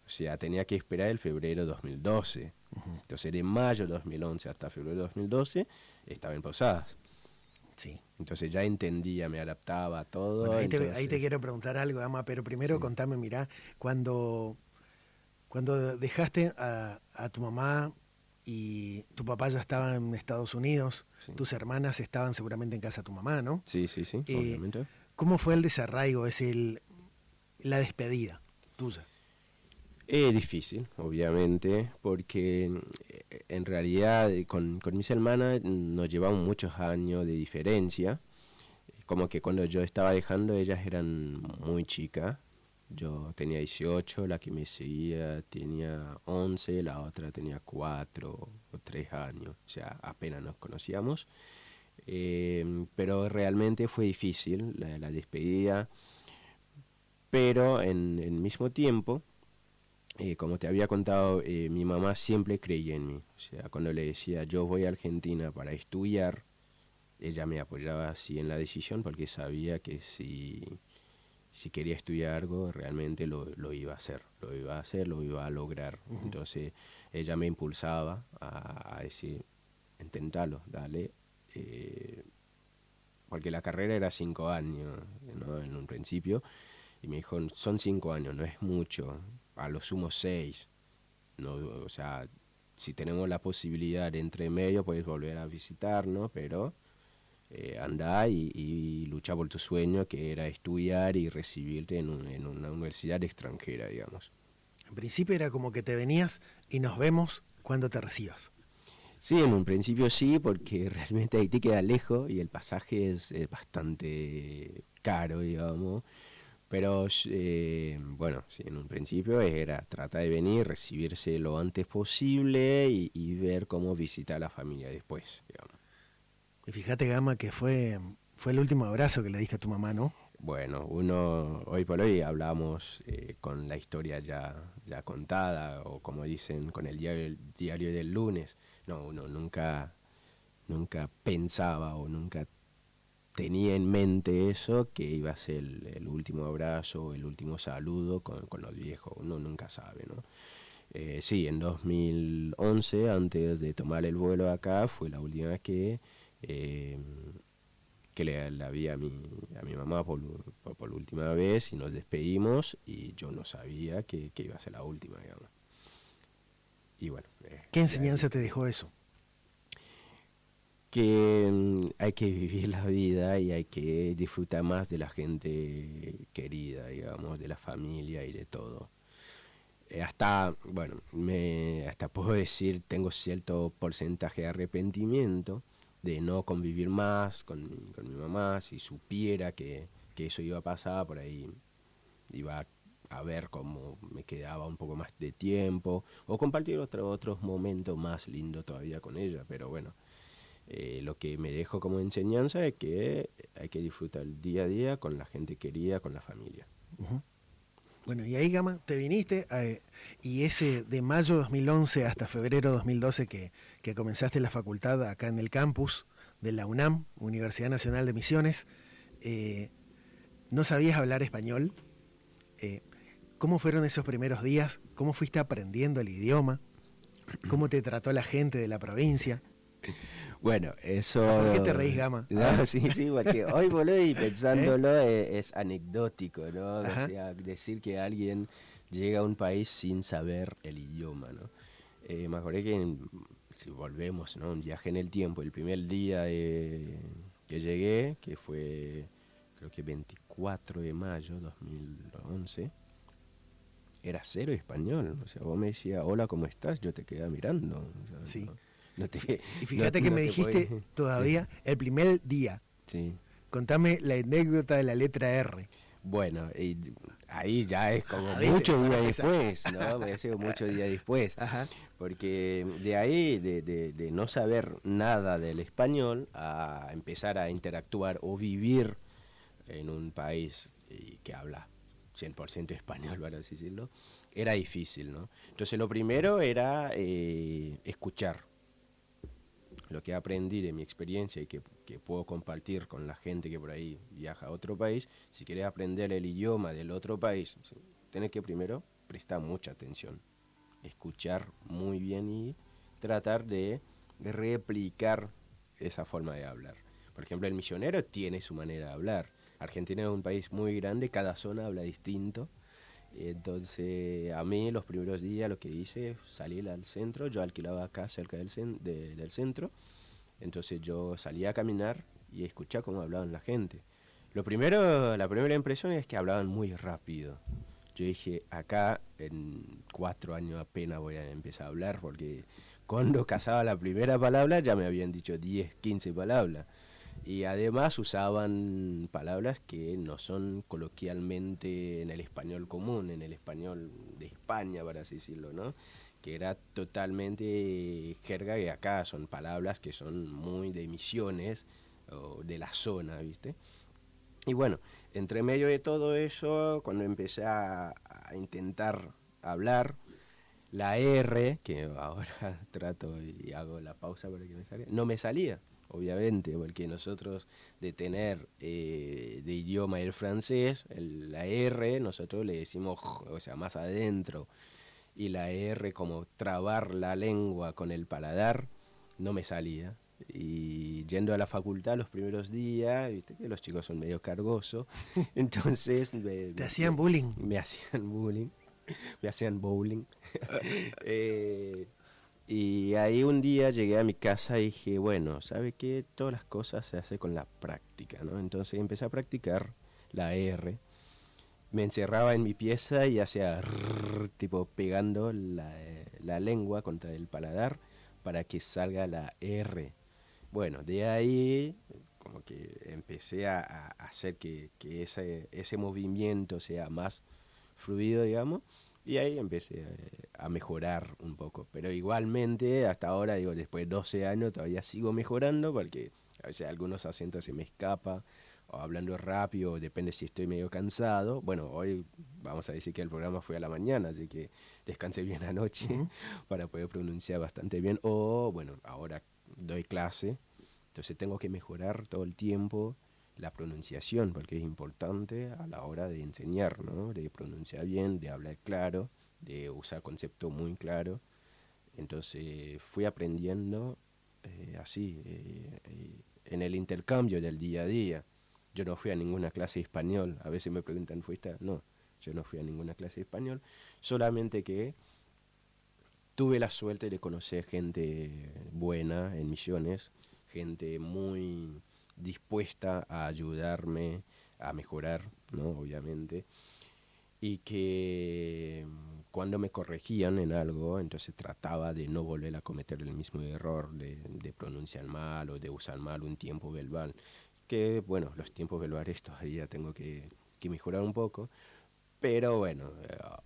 O sea, tenía que esperar el febrero 2012. Entonces, de mayo 2011 hasta febrero 2012 estaba en Posadas. Sí. Entonces ya entendía, me adaptaba a todo. Bueno, entonces... ahí te quiero preguntar algo, Ama, pero primero contame, mirá, cuando dejaste a tu mamá y tu papá ya estaba en Estados Unidos, tus hermanas estaban seguramente en casa de tu mamá, ¿no? Sí, obviamente. ¿Cómo fue el desarraigo, la despedida tuya? Difícil, obviamente, porque en realidad con mis hermanas nos llevamos muchos años de diferencia. Como que cuando yo estaba dejando, ellas eran muy chicas. Yo tenía 18, la que me seguía tenía 11, la otra tenía 4 o 3 años. O sea, apenas nos conocíamos. Pero realmente fue difícil la despedida. Pero en el mismo tiempo, como te había contado, mi mamá siempre creía en mí. O sea, cuando le decía yo voy a Argentina para estudiar, ella me apoyaba así en la decisión porque sabía que si quería estudiar algo, realmente lo iba a hacer, lo iba a lograr. Entonces ella me impulsaba a decir, intentalo, dale, porque la carrera era 5 años, ¿no? En un principio, y me dijo, son 5 años, no es mucho, a lo sumo 6, no, o sea, si tenemos la posibilidad de entre medio, puedes volver a visitarnos, pero andá y lucha por tu sueño, que era estudiar y recibirte en una universidad extranjera, digamos. En principio era como que te venías y nos vemos cuando te recibas. Sí, en un principio sí, porque realmente Haití queda lejos y el pasaje es bastante caro, digamos. Pero bueno, sí, en un principio era tratar de venir, recibirse lo antes posible y ver cómo visitar a la familia después, digamos. Y fíjate, Gama, que fue el último abrazo que le diste a tu mamá, ¿no? Bueno, hoy por hoy hablamos con la historia ya contada, o como dicen, con el diario del lunes. No, uno nunca pensaba o nunca tenía en mente eso, que iba a ser el último abrazo, el último saludo con los viejos. Uno nunca sabe, ¿no? Sí, en 2011, antes de tomar el vuelo acá, fue la última vez eh, que la vi a mi mamá por última vez, y nos despedimos, y yo no sabía que iba a ser la última, digamos. Y bueno, ¿Qué de ahí enseñanza te dejó eso? que hay que vivir la vida y hay que disfrutar más de la gente querida, digamos, de la familia y de todo. Bueno, hasta puedo decir, tengo cierto porcentaje de arrepentimiento de no convivir más con mi mamá. Si supiera que eso iba a pasar, por ahí iba a ver cómo me quedaba un poco más de tiempo o compartir otros momentos más lindos todavía con ella. Pero bueno, lo que me dejo como enseñanza es que hay que disfrutar el día a día con la gente querida, con la familia. Ujú. Bueno, y ahí, Gama, te viniste y ese de mayo 2011 hasta febrero 2012 que comenzaste la facultad acá en el campus de la UNAM, Universidad Nacional de Misiones, eh, no sabías hablar español. Eh, ¿Cómo fueron esos primeros días? ¿Cómo fuiste aprendiendo el idioma? ¿Cómo te trató la gente de la provincia? Bueno, ¿Ah, por qué te eso... reís, Gama? A No, ver. sí, sí, porque hoy boludo y ¿Eh? pensándolo es anecdótico, ¿no? O Ajá. sea, decir que alguien llega a un país sin saber el idioma, ¿no? Me acordé que, si volvemos, ¿no? Un viaje en el tiempo, el primer día que llegué, que fue creo que 24 de mayo 2011, era cero español. O sea, vos me decías, hola, ¿cómo estás? Yo te quedaba mirando. O sea, Sí. no Fí- te, Y fíjate que no me te podés... dijiste todavía el primer día. Sí. Contame la anécdota de la letra R. Bueno, y ahí ya es como Ah, ¿viste? muchos Para días empezar. después, ¿no? Me sido muchos días después. Ajá. Porque de ahí, de no saber nada del español, a empezar a interactuar o vivir en un país que habla 100% español, para así decirlo, era difícil, ¿no? Entonces lo primero era escuchar. Lo que aprendí de mi experiencia y que puedo compartir con la gente que por ahí viaja a otro país. Si querés aprender el idioma del otro país, ¿sí?, tenés que primero prestar mucha atención, escuchar muy bien y tratar de replicar esa forma de hablar. Por ejemplo, el misionero tiene su manera de hablar. Argentina es un país muy grande, cada zona habla distinto. Entonces, a mí los primeros días lo que hice, salir al centro. Yo alquilaba acá cerca del centro. Entonces yo salía a caminar y escuchaba cómo hablaban la gente. La primera impresión es que hablaban muy rápido. Yo dije, acá en 4 años apenas voy a empezar a hablar, porque cuando cazaba la primera palabra ya me habían dicho 10, 15 palabras. Y además usaban palabras que no son coloquialmente en el español común, en el español de España, para así decirlo, ¿no? Que era totalmente jerga, y acá son palabras que son muy de Misiones o de la zona, ¿viste? Y bueno, entre medio de todo eso, cuando empecé a intentar hablar, la R, que ahora trato y hago la pausa para que me salga, no me salía. obviamente, porque nosotros de tener de idioma el francés, la R, nosotros le decimos, o sea, más adentro, y la R como trabar la lengua con el paladar, no me salía. Y yendo a la facultad los primeros días, viste que los chicos son medio cargosos, entonces ¿Te hacían bullying? me hacían bullying, me hacían bowling. Y ahí un día llegué a mi casa y dije, bueno, ¿sabe qué? Todas las cosas se hacen con la práctica, ¿no? Entonces empecé a practicar la R. Me encerraba en mi pieza y hacía rrr, tipo pegando la lengua contra el paladar para que salga la R. Bueno, de ahí como que empecé a hacer que ese movimiento sea más fluido, digamos, y ahí empecé a mejorar un poco. Pero igualmente, hasta ahora, digo, después de 12 años, todavía sigo mejorando porque a veces algunos acentos se me escapa, o hablando rápido, depende si estoy medio cansado. Bueno, hoy vamos a decir que el programa fue a la mañana, así que descansé bien anoche para poder pronunciar bastante bien. O, bueno, ahora doy clase, entonces tengo que mejorar todo el tiempo la pronunciación, porque es importante a la hora de enseñar, ¿no? De pronunciar bien, de hablar claro, de usar conceptos muy claros. Entonces fui aprendiendo en el intercambio del día a día. Yo no fui a ninguna clase de español. A veces me preguntan, ¿fuiste? No, yo no fui a ninguna clase de español. Solamente que tuve la suerte de conocer gente buena en Misiones, gente muy dispuesta a ayudarme a mejorar, ¿no? Obviamente, y que cuando me corregían en algo, entonces trataba de no volver a cometer el mismo error de pronunciar mal o de usar mal un tiempo verbal, que bueno, los tiempos verbales todavía tengo que mejorar un poco, pero bueno,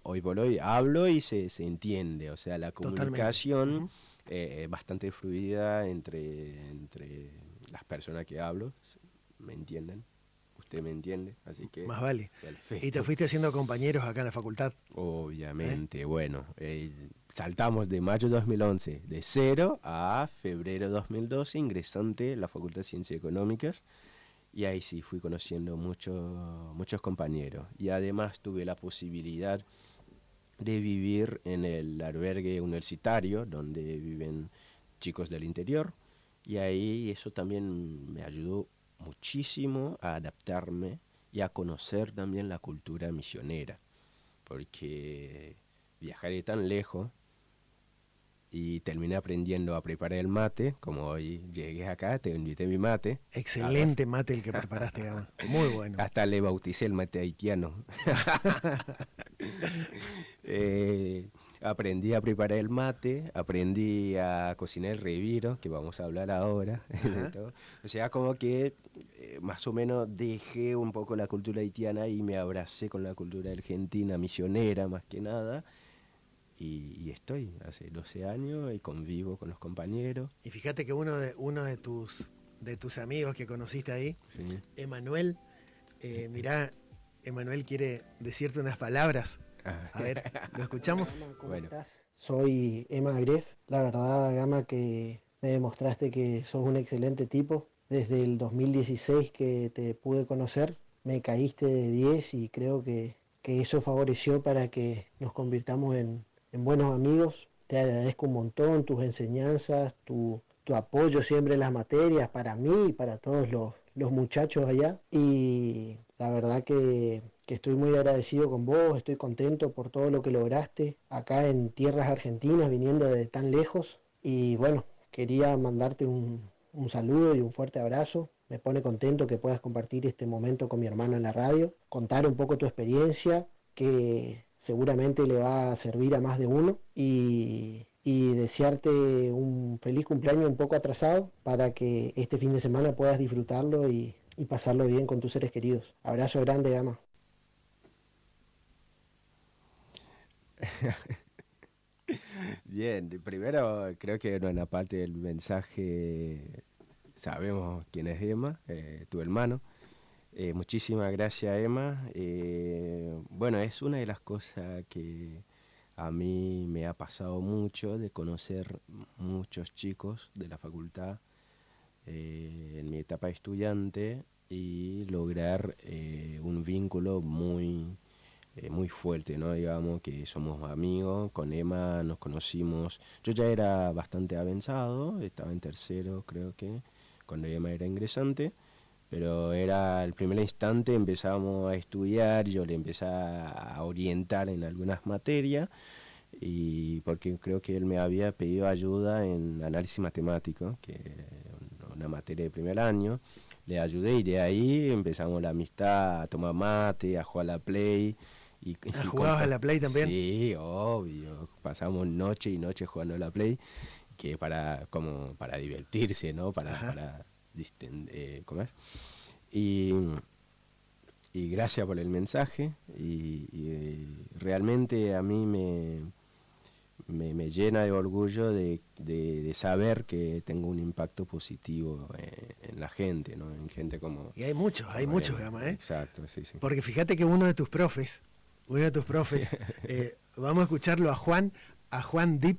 hoy por hoy hablo y se entiende, o sea, la Totalmente. comunicación es bastante fluida entre las personas que hablo, me entienden, usted me entiende, así que Más vale. Y te perfecto. fuiste haciendo compañeros acá en la facultad. ¿Eh? Obviamente, bueno, saltamos de mayo 2011, de 0 a febrero 2012, ingresante en la Facultad de Ciencias Económicas, y ahí sí fui conociendo muchos compañeros. Y además tuve la posibilidad de vivir en el albergue universitario, donde viven chicos del interior, y ahí eso también me ayudó muchísimo a adaptarme y a conocer también la cultura misionera, porque viajar de tan lejos y terminé aprendiendo a preparar el mate, como hoy llegué acá, te invité mi mate. A ver, Excelente mate el que preparaste, Gama. Muy bueno. hasta le bauticé el mate haitiano. Aprendí a preparar el mate, aprendí a cocinar el reviro, que vamos a hablar ahora. De Ajá. todo. O sea, como que más o menos dejé un poco la cultura haitiana y me abracé con la cultura argentina, misionera más que nada. Y estoy hace 12 años y convivo con los compañeros. Y fíjate que uno de tus amigos que conociste ahí, ¿Sí? Emanuel, mirá, Emanuel quiere decirte unas palabras. Ah, A ver, ¿lo escuchamos? Hola, Gama, ¿cómo bueno, estás? Soy Emma Gref. La verdad, Gama, que me demostraste que sos un excelente tipo. Desde el 2016 que te pude conocer, me caíste de 10 y creo que eso favoreció para que nos convirtamos en buenos amigos. Te agradezco un montón tus enseñanzas, tu apoyo siempre en las materias para mí y para todos los muchachos allá. Y la verdad que estoy muy agradecido con vos, estoy contento por todo lo que lograste acá en tierras argentinas, viniendo de tan lejos. Y bueno, quería mandarte un saludo y un fuerte abrazo. Me pone contento que puedas compartir este momento con mi hermano en la radio, contar un poco tu experiencia, que seguramente le va a servir a más de uno. Y desearte un feliz cumpleaños un poco atrasado para que este fin de semana puedas disfrutarlo y pasarlo bien con tus seres queridos. Abrazo grande, Gama. bien, primero creo que en la parte del mensaje sabemos quién es Emma, tu hermano. Muchísimas gracias, Emma. Bueno, es una de las cosas que a mí me ha pasado mucho de conocer muchos chicos de la facultad en mi etapa de estudiante y lograr un vínculo muy fuerte, ¿no? Digamos que somos amigos. Con Emma nos conocimos, yo ya era bastante avanzado, estaba en tercero creo que, cuando Emma era ingresante, pero era el primer instante, empezamos a estudiar, yo le empecé a orientar en algunas materias, y porque creo que él me había pedido ayuda en análisis matemático, que es una materia de primer año. Le ayudé y de ahí empezamos la amistad, a tomar mate, a jugar a la Play. ¿Jugabas a la Play también? Sí, obvio. Pasamos noche y noche jugando a la Play, que como para divertirse, ¿no? ¿Cómo es? Y, y gracias por el mensaje. Realmente a mí me llena de orgullo de saber que tengo un impacto positivo en la gente, ¿no? En gente como... Y hay muchos, Gama, ¿eh? Exacto, sí. Porque fíjate que uno de tus profes, vamos a escucharlo a Juan Dip,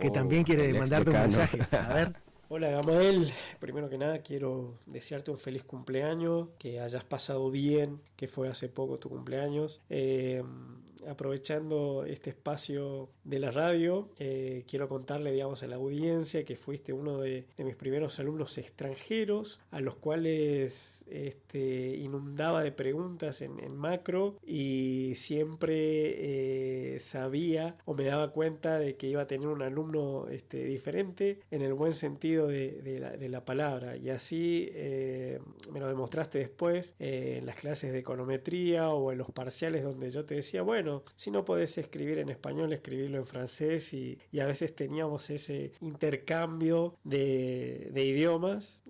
que también quiere mandarte un mensaje. A ver. Hola Gamael, primero que nada quiero desearte un feliz cumpleaños, que hayas pasado bien, que fue hace poco tu cumpleaños. Aprovechando este espacio de la radio, quiero contarle, digamos, a la audiencia que fuiste uno de mis primeros alumnos extranjeros, a los cuales inundaba de preguntas en macro, y siempre sabía o me daba cuenta de que iba a tener un alumno diferente en el buen sentido de la palabra, y así me lo demostraste después en las clases de econometría o en los parciales, donde yo te decía, bueno, si no podés escribir en español, escribirlo en francés, y a veces teníamos ese intercambio de idiomas,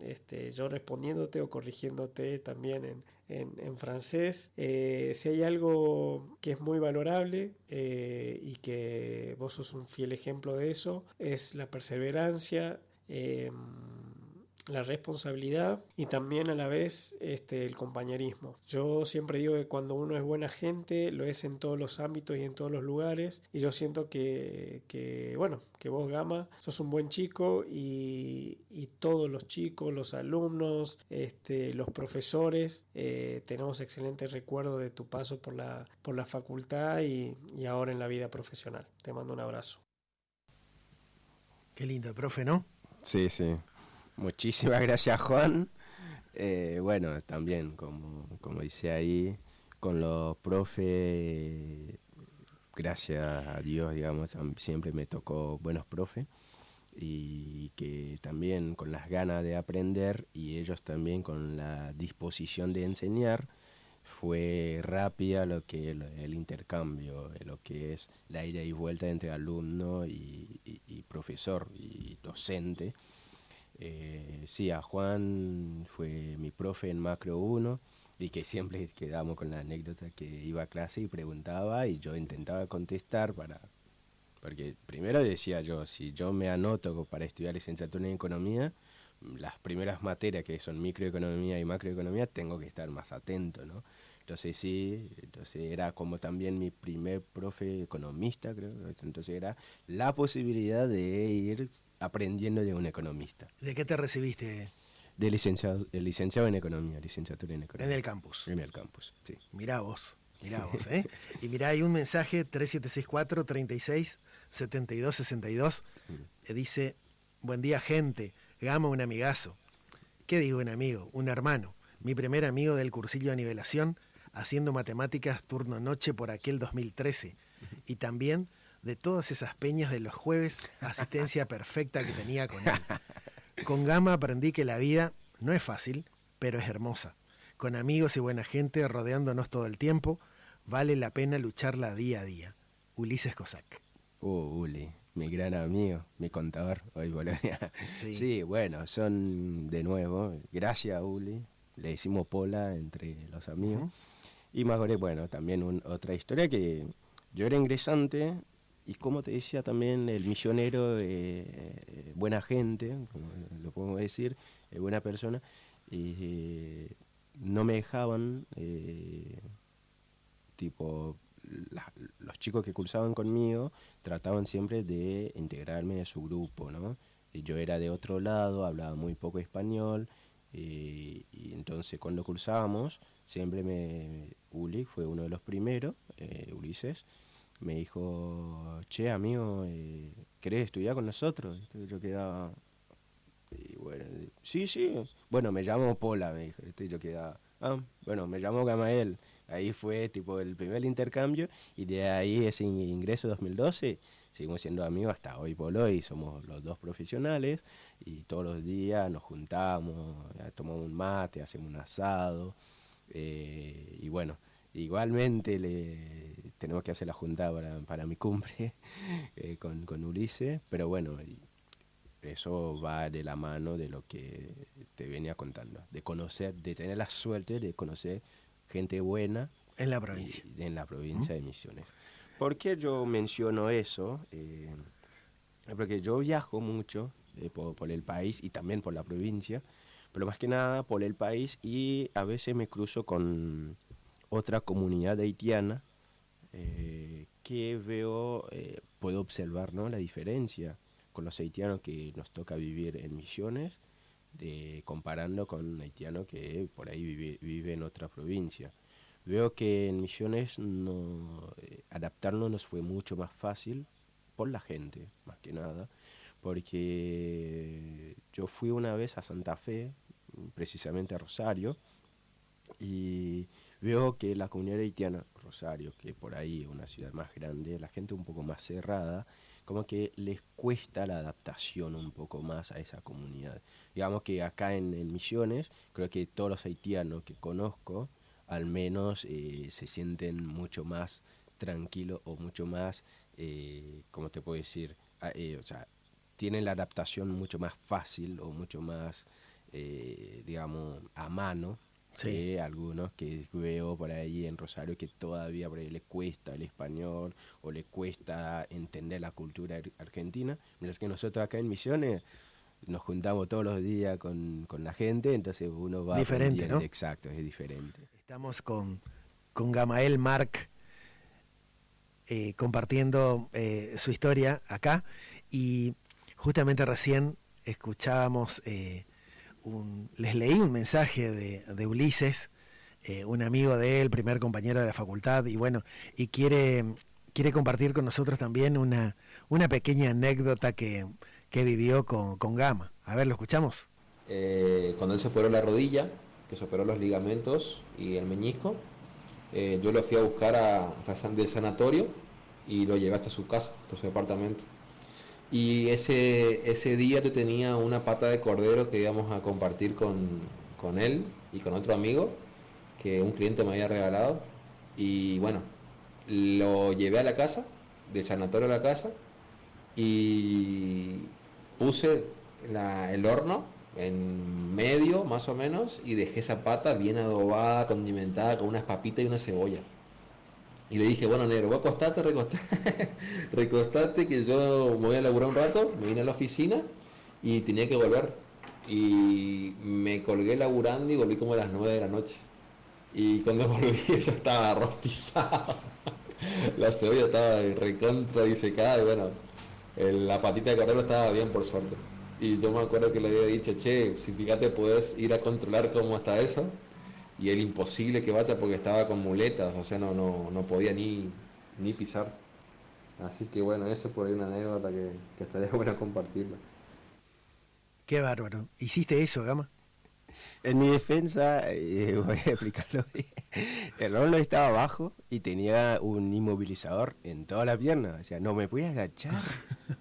yo respondiéndote o corrigiéndote también en francés. Si hay algo que es muy valorable, y que vos sos un fiel ejemplo de eso, es la perseverancia, la responsabilidad y también a la vez el compañerismo. Yo siempre digo que cuando uno es buena gente, lo es en todos los ámbitos y en todos los lugares, y yo siento que vos, Gama, sos un buen chico, y todos los chicos, los alumnos, los profesores, tenemos excelentes recuerdos de tu paso por la facultad y ahora en la vida profesional. Te mando un abrazo. Qué lindo, profe, ¿no? Sí. Muchísimas gracias, Juan. Bueno, también, como dice ahí, con los profes, gracias a Dios, digamos, siempre me tocó buenos profes, y que también con las ganas de aprender y ellos también con la disposición de enseñar, fue rápida el intercambio, lo que es la ida y vuelta entre alumno y profesor y docente. Sí, a Juan fue mi profe en Macro 1, y que siempre quedamos con la anécdota que iba a clase y preguntaba y yo intentaba contestar porque primero decía yo, si yo me anoto para estudiar licenciatura en economía, las primeras materias que son microeconomía y macroeconomía tengo que estar más atento, ¿no? Entonces era como también mi primer profe economista, creo. Entonces era la posibilidad de ir aprendiendo de un economista. ¿De qué te recibiste? De licenciado en economía, licenciatura en economía. En el campus. En el campus, sí. Mirá vos, ¿eh? Y mirá, hay un mensaje, 3764-367262, que dice, buen día, gente, Gama, un amigazo. ¿Qué digo un amigo? Un hermano. Mi primer amigo del cursillo de nivelación, haciendo matemáticas turno noche por aquel 2013. Y también de todas esas peñas de los jueves, asistencia perfecta que tenía con él. Con Gama aprendí que la vida no es fácil, pero es hermosa. Con amigos y buena gente rodeándonos todo el tiempo, vale la pena lucharla día a día. Ulises Cossack. Uli, mi gran amigo, mi contador, hoy Bolivia. Sí, bueno, son de nuevo, gracias a Uli, le hicimos pola entre los amigos. Y más bueno, también otra historia, que yo era ingresante, y como te decía también, el misionero, buena gente, como lo podemos decir, buena persona, y no me dejaban, los chicos que cursaban conmigo trataban siempre de integrarme a su grupo, ¿no? yo era de otro lado, hablaba muy poco español, y entonces cuando cursábamos, Uli fue uno de los primeros, Ulises, me dijo, che, amigo, ¿querés estudiar con nosotros? Entonces yo quedaba, y bueno, sí, sí, bueno, me llamo Pola, me dijo, yo quedaba, bueno, me llamo Gamael. Ahí fue tipo el primer intercambio, y de ahí ese ingreso 2012, seguimos siendo amigos hasta hoy por hoy, somos los dos profesionales, y todos los días nos juntamos, tomamos un mate, hacemos un asado, y bueno, igualmente tenemos que hacer la juntada para mi cumple con Ulises, pero bueno, eso va de la mano de lo que te venía contando, de conocer, de tener la suerte de conocer gente buena en la provincia. En la provincia de Misiones. ¿Por qué yo menciono eso? Porque yo viajo mucho por el país y también por la provincia, pero más que nada por el país, y a veces me cruzo con otra comunidad haitiana que puedo observar, ¿no?, la diferencia con los haitianos que nos toca vivir en Misiones, comparando con un haitiano que por ahí vive en otra provincia. Veo que en Misiones adaptarnos nos fue mucho más fácil por la gente, más que nada, porque yo fui una vez a Santa Fe, precisamente a Rosario, y veo que la comunidad haitiana, Rosario, que por ahí es una ciudad más grande, la gente un poco más cerrada, como que les cuesta la adaptación un poco más a esa comunidad. Digamos que acá en Misiones, creo que todos los haitianos que conozco, al menos se sienten mucho más tranquilos o mucho más, ¿cómo te puedo decir? O sea, tienen la adaptación mucho más fácil o mucho más, digamos, a mano. Sí. Algunos que veo por ahí en Rosario que todavía por ahí les cuesta el español o les cuesta entender la cultura argentina, mientras que nosotros acá en Misiones nos juntamos todos los días con la gente, entonces uno va diferente, ¿no? Exacto, es diferente. Estamos con Gamael Marc compartiendo su historia acá, y justamente recién escuchábamos... les leí un mensaje de Ulises, un amigo de él, primer compañero de la facultad, y bueno, y quiere compartir con nosotros también una pequeña anécdota que vivió con Gama. A ver, ¿lo escuchamos? Cuando él se operó la rodilla, que se operó los ligamentos y el meñisco, yo lo fui a buscar del sanatorio y lo llevé hasta su casa, hasta su departamento. Y ese día yo tenía una pata de cordero que íbamos a compartir con él y con otro amigo que un cliente me había regalado. Y bueno, lo llevé a la casa, del sanatorio a la casa, y puse el horno en medio más o menos y dejé esa pata bien adobada, condimentada con unas papitas y una cebolla. Y le dije, bueno, negro, vos recostate que yo me voy a laburar un rato. Me vine a la oficina y tenía que volver. Y me colgué laburando y volví como a las 9 de la noche. Y cuando volví eso estaba rostizado. La cebolla estaba recontra disecada y bueno, la patita de cordero estaba bien por suerte. Y yo me acuerdo que le había dicho, che, si fíjate podés ir a controlar cómo está eso. Y era imposible que vaya porque estaba con muletas, o sea, no podía ni pisar. Así que bueno, eso por ahí una anécdota que estaría buena compartirla. Qué bárbaro. ¿Hiciste eso, Gama? En mi defensa, voy a explicarlo bien. El horno estaba abajo y tenía un inmovilizador en toda la pierna. O sea, no me podía agachar.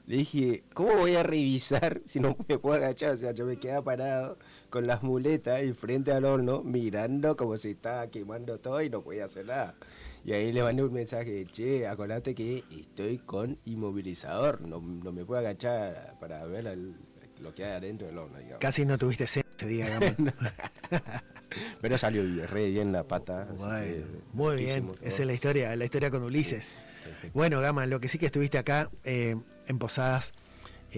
Le dije, ¿cómo voy a revisar si no me puedo agachar? O sea, yo me quedaba parado con las muletas y frente al horno, mirando como se estaba quemando todo y no podía hacer nada. Y ahí le mandé un mensaje, che, acordate que estoy con inmovilizador, no me puedo agachar para ver lo que hay adentro del horno, digamos. Casi no tuviste sed ese día, Gama. Pero salió re bien la pata. Bueno, muy bien, esa es la historia con Ulises. Sí, bueno, Gama, lo que sí que estuviste acá en Posadas,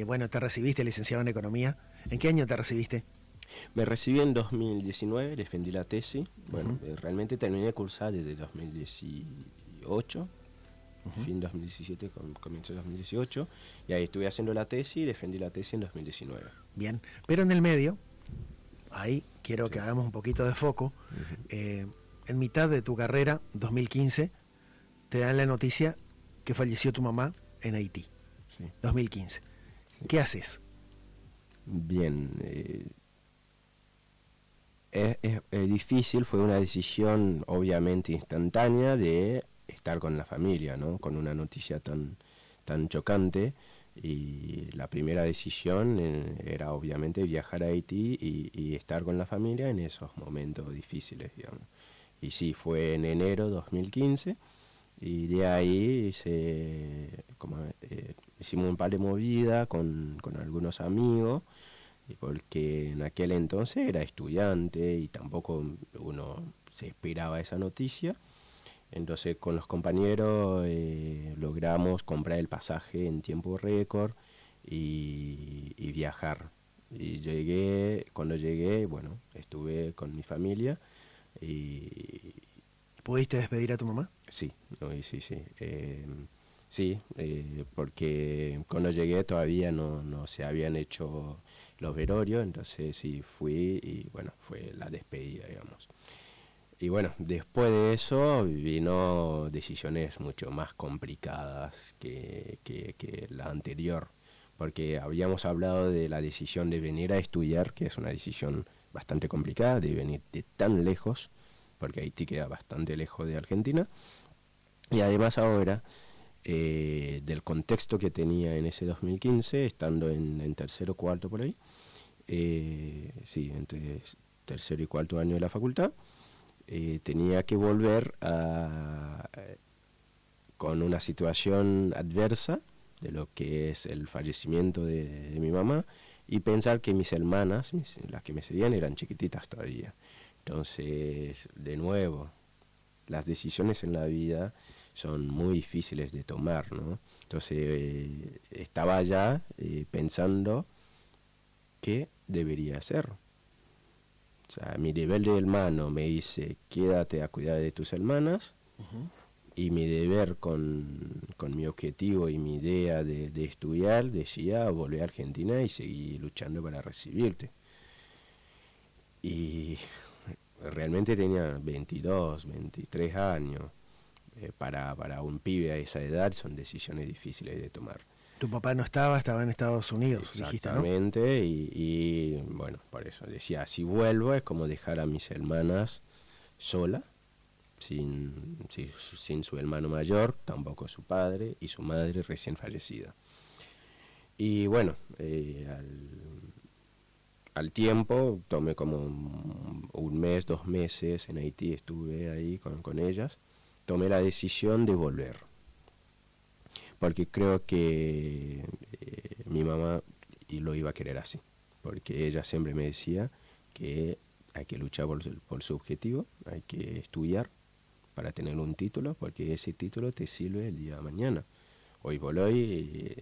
bueno, te recibiste licenciado en Economía. ¿En qué año te recibiste? Me recibí en 2019, defendí la tesis. Bueno, realmente terminé de cursar desde 2018. fin 2017, comienzo de 2018, y ahí estuve haciendo la tesis y defendí la tesis en 2019. Bien, pero en el medio, ahí quiero que hagamos un poquito de foco. En mitad de tu carrera, 2015, te dan la noticia que falleció tu mamá en Haití. Sí. 2015. ¿Qué haces? Bien, es difícil, fue una decisión obviamente instantánea de estar con la familia, ¿no? Con una noticia tan chocante, y la primera decisión era obviamente viajar a Haití y estar con la familia en esos momentos difíciles, digamos. Y sí, fue en enero 2015, y de ahí hicimos un par de movidas con algunos amigos, porque en aquel entonces era estudiante y tampoco uno se esperaba esa noticia. Entonces con los compañeros logramos comprar el pasaje en tiempo récord y viajar. Y cuando llegué, bueno, estuve con mi familia y... ¿Pudiste despedir a tu mamá? Sí, sí. Porque cuando llegué todavía no se habían hecho los velorios, entonces sí fui y bueno, fue la despedida, digamos. Y bueno, después de eso vino decisiones mucho más complicadas que la anterior, porque habíamos hablado de la decisión de venir a estudiar, que es una decisión bastante complicada, de venir de tan lejos, porque Haití queda bastante lejos de Argentina, y además ahora del contexto que tenía en ese 2015, estando en tercero o cuarto por ahí, entre tercero y cuarto año de la facultad, tenía que volver con una situación adversa de lo que es el fallecimiento de mi mamá, y pensar que mis hermanas, las que me seguían, eran chiquititas todavía. Entonces, de nuevo, las decisiones en la vida son muy difíciles de tomar, ¿no? Entonces, estaba ya pensando qué debería hacer. O sea, mi deber de hermano me dice, quédate a cuidar de tus hermanas, y mi deber con mi objetivo y mi idea de estudiar decía volver a Argentina y seguir luchando para recibirte. Y realmente tenía 22, 23 años. Para un pibe a esa edad son decisiones difíciles de tomar. Tu papá no estaba en Estados Unidos, dijiste, ¿no? Exactamente, y bueno, por eso decía, si vuelvo es como dejar a mis hermanas sola, sin su hermano mayor, tampoco su padre y su madre recién fallecida. Y bueno, al tiempo, tomé como un mes, 2 meses en Haití, estuve ahí con ellas, tomé la decisión de volver. Porque creo que mi mamá lo iba a querer así, porque ella siempre me decía que hay que luchar por su objetivo, hay que estudiar para tener un título, porque ese título te sirve el día de mañana. Hoy por hoy,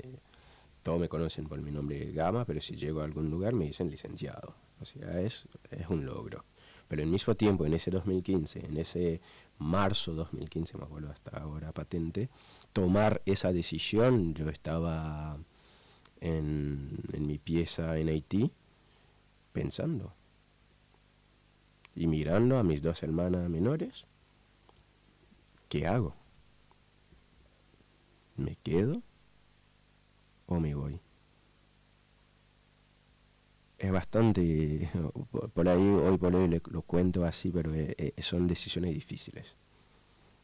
todos me conocen por mi nombre Gama, pero si llego a algún lugar me dicen licenciado. O sea, es un logro. Pero al mismo tiempo, en ese 2015, en ese marzo 2015, me acuerdo hasta ahora patente, tomar esa decisión, yo estaba en mi pieza en Haití, pensando y mirando a mis 2 hermanas menores. ¿Qué hago? ¿Me quedo o me voy? Es bastante, hoy por hoy lo cuento así, pero son decisiones difíciles.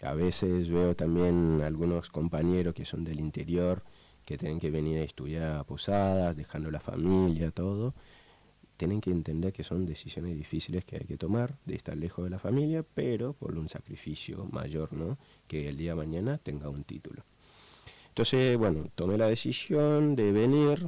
A veces veo también algunos compañeros que son del interior, que tienen que venir a estudiar a Posadas, dejando la familia, todo. Tienen que entender que son decisiones difíciles que hay que tomar, de estar lejos de la familia, pero por un sacrificio mayor, ¿no? Que el día de mañana tenga un título. Entonces, bueno, tomé la decisión de venir,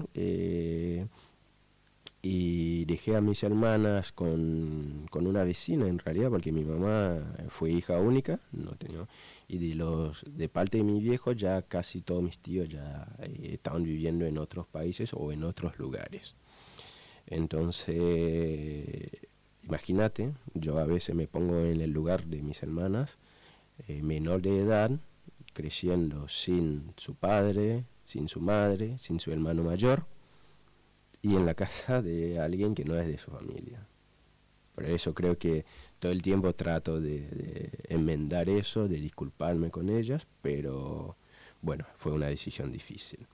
y dejé a mis hermanas con una vecina, en realidad, porque mi mamá fue hija única, no tenía, y de parte de mi viejo ya casi todos mis tíos ya estaban viviendo en otros países o en otros lugares. Entonces, imagínate, yo a veces me pongo en el lugar de mis hermanas, menor de edad, creciendo sin su padre, sin su madre, sin su hermano mayor, y en la casa de alguien que no es de su familia. Por eso creo que todo el tiempo trato de enmendar eso, de disculparme con ellas, pero bueno, fue una decisión difícil.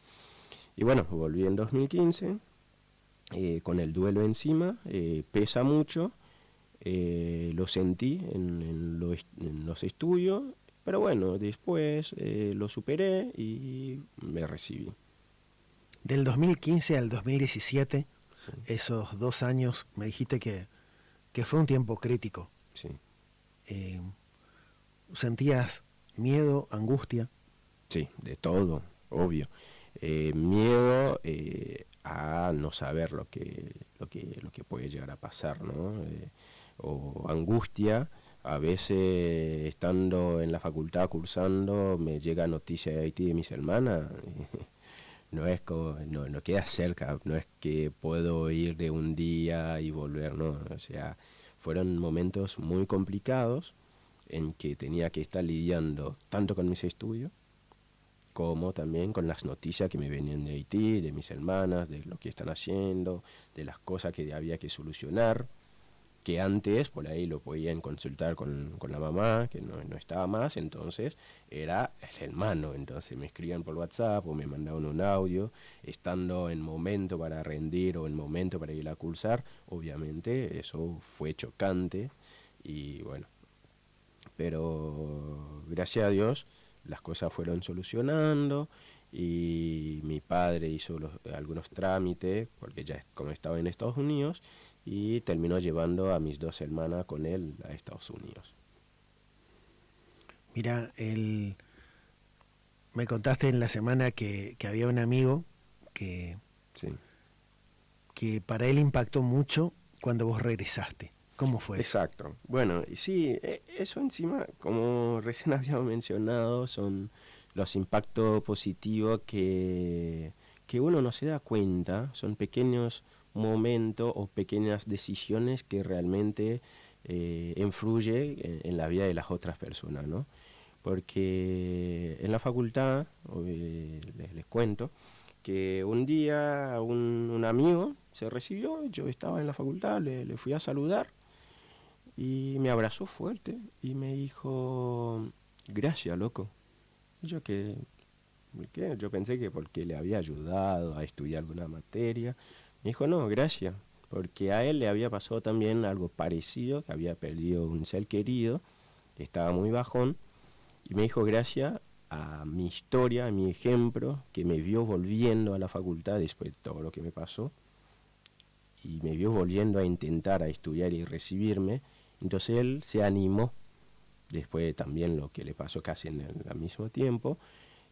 Y bueno, volví en 2015, con el duelo encima, pesa mucho, lo sentí en los estudios, pero bueno, después lo superé y me recibí. Del 2015 al 2017, Sí. esos 2 años, me dijiste que fue un tiempo crítico. Sí. ¿Sentías miedo, angustia? Sí, de todo, obvio. Miedo a no saber lo que puede llegar a pasar, ¿no? O angustia, a veces estando en la facultad cursando me llega noticia de Haití de mis hermanas. No es no queda cerca, no es que puedo ir de un día y volver, no. O sea, fueron momentos muy complicados en que tenía que estar lidiando tanto con mis estudios como también con las noticias que me venían de Haití, de mis hermanas, de lo que están haciendo, de las cosas que había que solucionar, que antes por ahí lo podían consultar con la mamá, que no estaba más, entonces era el hermano, entonces me escribían por WhatsApp o me mandaban un audio, estando en momento para rendir o en momento para ir a cursar, obviamente eso fue chocante y bueno, pero gracias a Dios las cosas fueron solucionando y mi padre hizo algunos trámites, porque ya como estaba en Estados Unidos, y terminó llevando a mis 2 hermanas con él a Estados Unidos. Mira, me contaste en la semana que había un amigo que Sí. para él impactó mucho cuando vos regresaste. ¿Cómo fue eso? Exacto. Bueno, y sí, eso encima, como recién habíamos mencionado, son los impactos positivos que uno no se da cuenta, son pequeños momentos o pequeñas decisiones que realmente influyen en la vida de las otras personas, ¿no? Porque en la facultad, les cuento, que un día un amigo se recibió, yo estaba en la facultad, le fui a saludar, y me abrazó fuerte y me dijo, gracias, loco. Y yo ¿qué? Yo pensé que porque le había ayudado a estudiar alguna materia. Me dijo, no, gracias, porque a él le había pasado también algo parecido, que había perdido un ser querido, estaba muy bajón, y me dijo, gracias a mi historia, a mi ejemplo, que me vio volviendo a la facultad después de todo lo que me pasó, y me vio volviendo a intentar a estudiar y recibirme. Entonces él se animó, después de también lo que le pasó casi al mismo tiempo,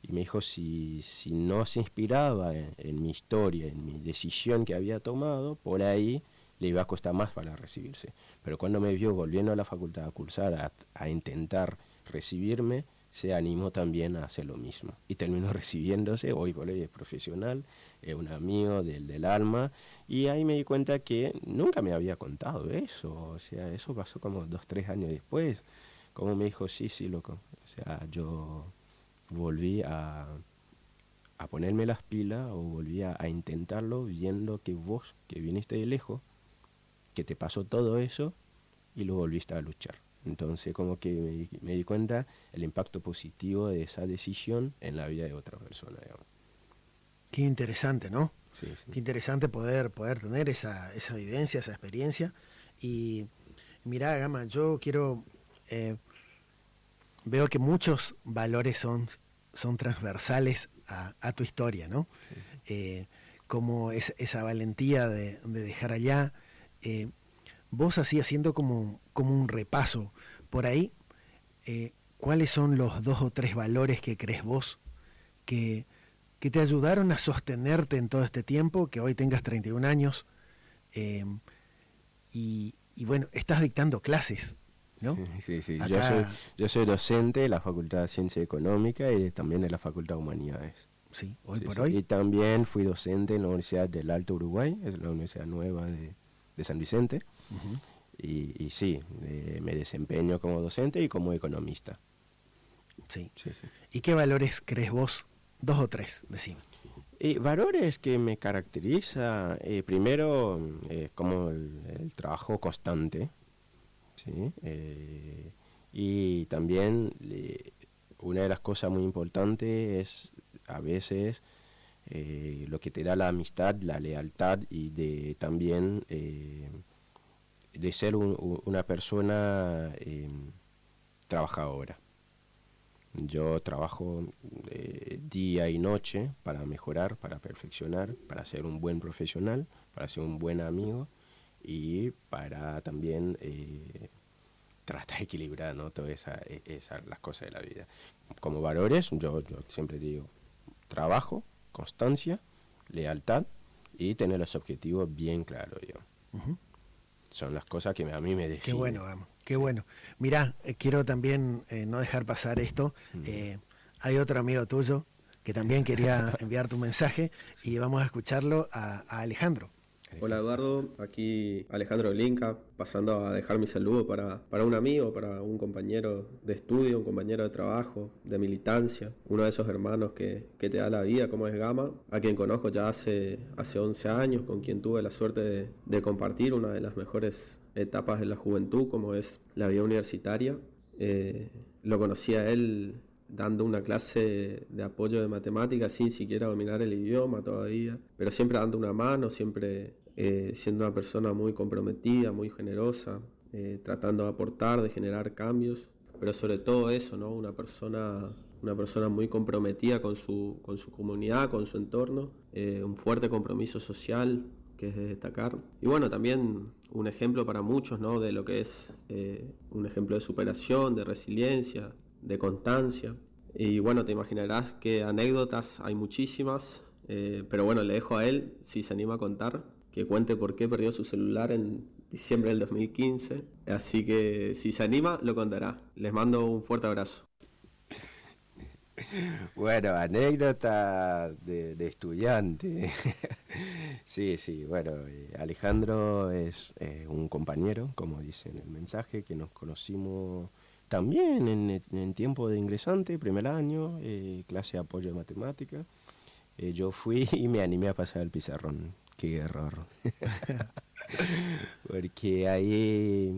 y me dijo si no se inspiraba en mi historia, en mi decisión que había tomado, por ahí le iba a costar más para recibirse. Pero cuando me vio volviendo a la facultad a cursar, a intentar recibirme, se animó también a hacer lo mismo. Y terminó recibiéndose, hoy por hoy es profesional, es un amigo del alma, y ahí me di cuenta que nunca me había contado eso, o sea, eso pasó como 2-3 años después, como me dijo, sí, loco, o sea, yo volví a ponerme las pilas o volví a intentarlo viendo que vos, que viniste de lejos, que te pasó todo eso y lo volviste a luchar. Entonces como que me di cuenta el impacto positivo de esa decisión en la vida de otra persona, digamos. Qué interesante, ¿no? Sí, sí. Qué interesante poder tener esa vivencia, esa experiencia. Y mirá, Gama, yo veo que muchos valores son transversales a tu historia, ¿no? Sí. Como esa valentía de dejar allá. Vos así haciendo como un repaso por ahí, ¿cuáles son los 2 o 3 valores que crees vos que te ayudaron a sostenerte en todo este tiempo, que hoy tengas 31 años, y bueno, estás dictando clases, ¿no? Sí. Acá, Yo soy docente de la Facultad de Ciencia Económica y también de la Facultad de Humanidades. sí, hoy Sí, por sí. hoy. Y también fui docente en la Universidad del Alto Uruguay, es la universidad nueva de San Vicente. Uh-huh. Y sí, me desempeño como docente y como economista. Sí. Sí, sí. ¿Y qué valores crees vos? 2 o 3, decime. Valores que me caracteriza, primero, como el trabajo constante, ¿sí? Y también una de las cosas muy importantes es a veces lo que te da la amistad, la lealtad y de también de ser una persona trabajadora. Yo trabajo día y noche para mejorar, para perfeccionar, para ser un buen profesional, para ser un buen amigo y para también tratar de equilibrar, ¿no? Todas las cosas de la vida. Como valores, yo siempre digo trabajo, constancia, lealtad y tener los objetivos bien claros. Uh-huh. Son las cosas que a mí me definen. Qué bueno, Gama, qué bueno. Mirá, quiero también no dejar pasar esto. Hay otro amigo tuyo que también quería enviar tu mensaje y vamos a escucharlo a Alejandro. Hola Eduardo, aquí Alejandro Linca, pasando a dejar mi saludo para un amigo, para un compañero de estudio, un compañero de trabajo, de militancia, uno de esos hermanos que te da la vida, como es Gama, a quien conozco ya hace 11 años, con quien tuve la suerte de compartir una de las mejores etapas de la juventud, como es la vida universitaria. Lo conocí a él dando una clase de apoyo de matemáticas sin siquiera dominar el idioma todavía, pero siempre dando una mano, siempre siendo una persona muy comprometida, muy generosa, tratando de aportar, de generar cambios, pero sobre todo eso, ¿no? Una persona muy comprometida con su comunidad, con su entorno, un fuerte compromiso social que es de destacar. Y bueno, también un ejemplo para muchos, ¿no? De lo que es un ejemplo de superación, de resiliencia, de constancia. Y bueno, te imaginarás que anécdotas hay muchísimas, pero bueno, le dejo a él, si se anima a contar, que cuente por qué perdió su celular en diciembre del 2015. Así que si se anima, lo contará. Les mando un fuerte abrazo. Bueno, anécdota de estudiante. Sí, bueno, Alejandro es un compañero, como dice en el mensaje, que nos conocimos también en tiempo de ingresante, primer año, clase de apoyo de matemática. Yo fui y me animé a pasar el pizarrón. Qué error. Porque ahí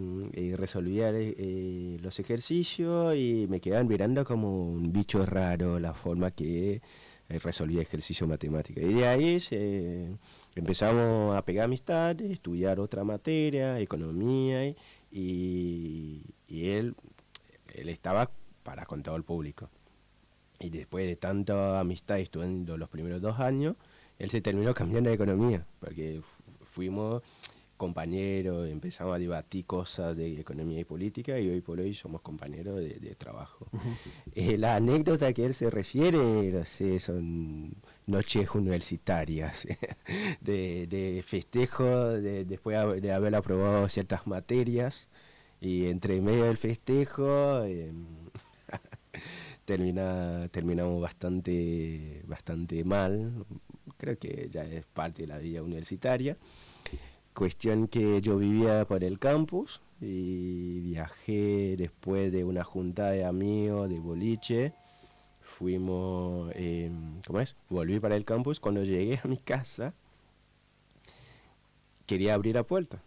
resolvía los ejercicios y me quedaban mirando como un bicho raro la forma que resolvía ejercicio matemático. Y de ahí empezamos a pegar amistad, estudiar otra materia, economía, y él estaba para contador público. Y después de tanta amistad estudiando los primeros 2 años, él se terminó cambiando de economía, porque fuimos compañeros, empezamos a debatir cosas de economía y política, y hoy por hoy somos compañeros de trabajo. La anécdota que él se refiere, no sé, son noches universitarias, de festejo, después de haber aprobado ciertas materias, y entre medio del festejo terminamos bastante mal. Creo que ya es parte de la vida universitaria. Cuestión que yo vivía por el campus y viajé después de una junta de amigos de boliche. Fuimos, volví para el campus. Cuando llegué a mi casa, quería abrir la puerta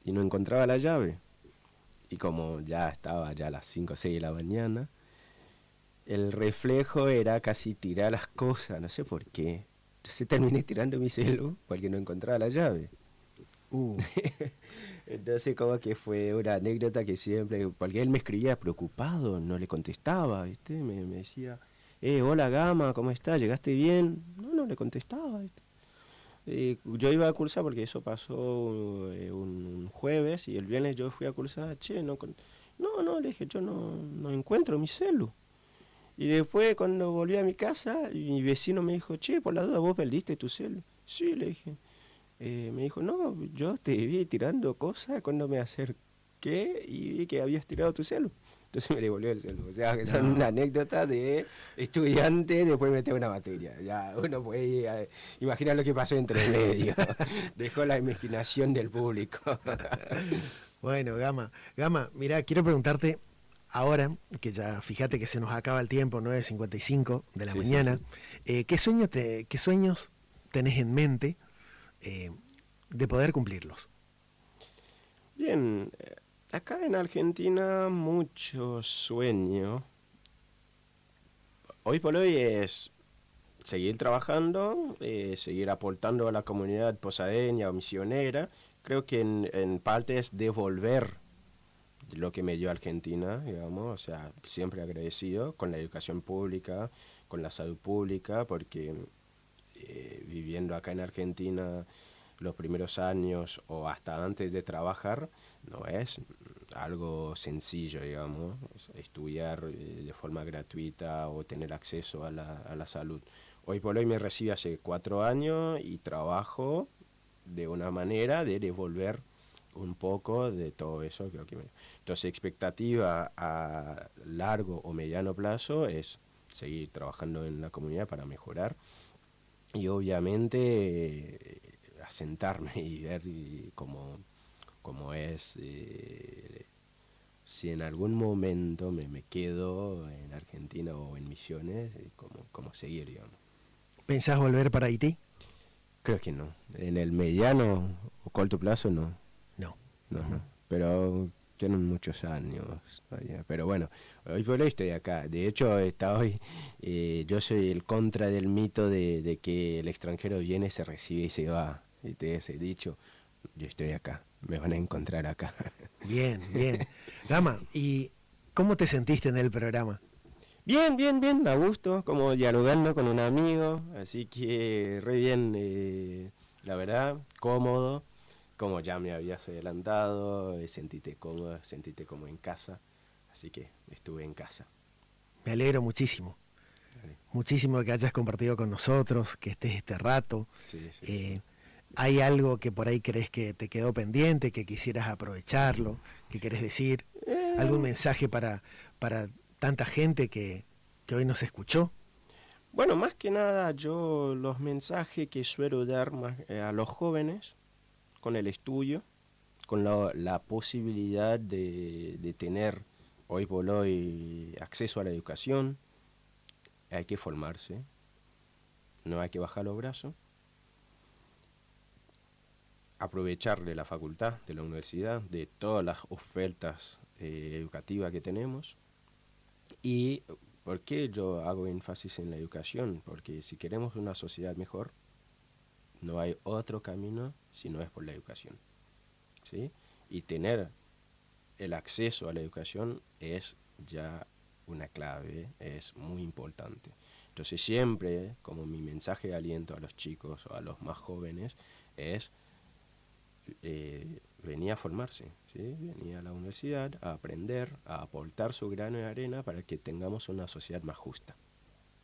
y no encontraba la llave. Y como ya estaba a las 5 o 6 de la mañana, el reflejo era casi tirar las cosas, no sé por qué. Entonces terminé tirando mi celu porque no encontraba la llave. Entonces como que fue una anécdota que siempre, porque él me escribía preocupado, no le contestaba, ¿viste? Me decía, hola Gama, ¿cómo estás? ¿Llegaste bien? No le contestaba, ¿viste? Yo iba a cursar porque eso pasó un jueves, y el viernes yo fui a cursar, no, le dije, yo no encuentro mi celu. Y después cuando volví a mi casa, mi vecino me dijo, por la duda, ¿vos perdiste tu celu? Sí, le dije. Me dijo, no, yo te vi tirando cosas cuando me acerqué y vi que habías tirado tu celu. Entonces me devolvió el celu. O sea, que son una anécdota de estudiante después de meter una materia. Ya uno puede imaginar lo que pasó entre medio. Dejó la imaginación del público. Bueno, Gama, mirá, quiero preguntarte ahora, que ya fíjate que se nos acaba el tiempo, 9:55 de la Sí, mañana, sí. ¿qué sueños tenés en mente de poder cumplirlos? Bien, acá en Argentina mucho sueño. Hoy por hoy es seguir trabajando, seguir aportando a la comunidad posadeña o misionera. Creo que en parte es devolver lo que me dio Argentina, digamos, o sea, siempre agradecido con la educación pública, con la salud pública, porque viviendo acá en Argentina los primeros años o hasta antes de trabajar no es algo sencillo, digamos, estudiar de forma gratuita o tener acceso a la salud. Hoy por hoy me recibí hace 4 años y trabajo de una manera de devolver un poco de todo eso. Entonces, expectativa a largo o mediano plazo es seguir trabajando en la comunidad para mejorar y obviamente asentarme y ver cómo es, si en algún momento me quedo en Argentina o en Misiones, cómo seguir, digamos. ¿Pensás volver para Haití? Creo que no. En el mediano o corto plazo no. No. No. Pero tienen muchos años todavía. Pero bueno, hoy por hoy estoy acá. De hecho, hasta hoy yo soy el contra del mito de que el extranjero viene, se recibe y se va. Y te he dicho, yo estoy acá. Me van a encontrar acá. Bien, bien. Gama, ¿y cómo te sentiste en el programa? Bien, a gusto, como dialogando con un amigo, así que re bien, la verdad, cómodo, como ya me habías adelantado, sentite cómodo, sentite como en casa, así que estuve en casa. Me alegro muchísimo. Vale. Muchísimo que hayas compartido con nosotros, que estés este rato. Sí. ¿Hay algo que por ahí crees que te quedó pendiente, que quisieras aprovecharlo, que querés decir? ¿Algún mensaje para tanta gente que hoy nos escuchó? Bueno, más que nada yo los mensajes que suelo dar más, a los jóvenes con el estudio, con la posibilidad de tener hoy por hoy acceso a la educación, hay que formarse, no hay que bajar los brazos, aprovechar de la facultad, de la universidad, de todas las ofertas educativas que tenemos. ¿Y por qué yo hago énfasis en la educación? Porque si queremos una sociedad mejor, no hay otro camino si no es por la educación, ¿sí? Y tener el acceso a la educación es ya una clave, es muy importante. Entonces siempre, como mi mensaje de aliento a los chicos o a los más jóvenes, es venía a formarse, ¿sí? Venía a la universidad a aprender, a aportar su grano de arena para que tengamos una sociedad más justa.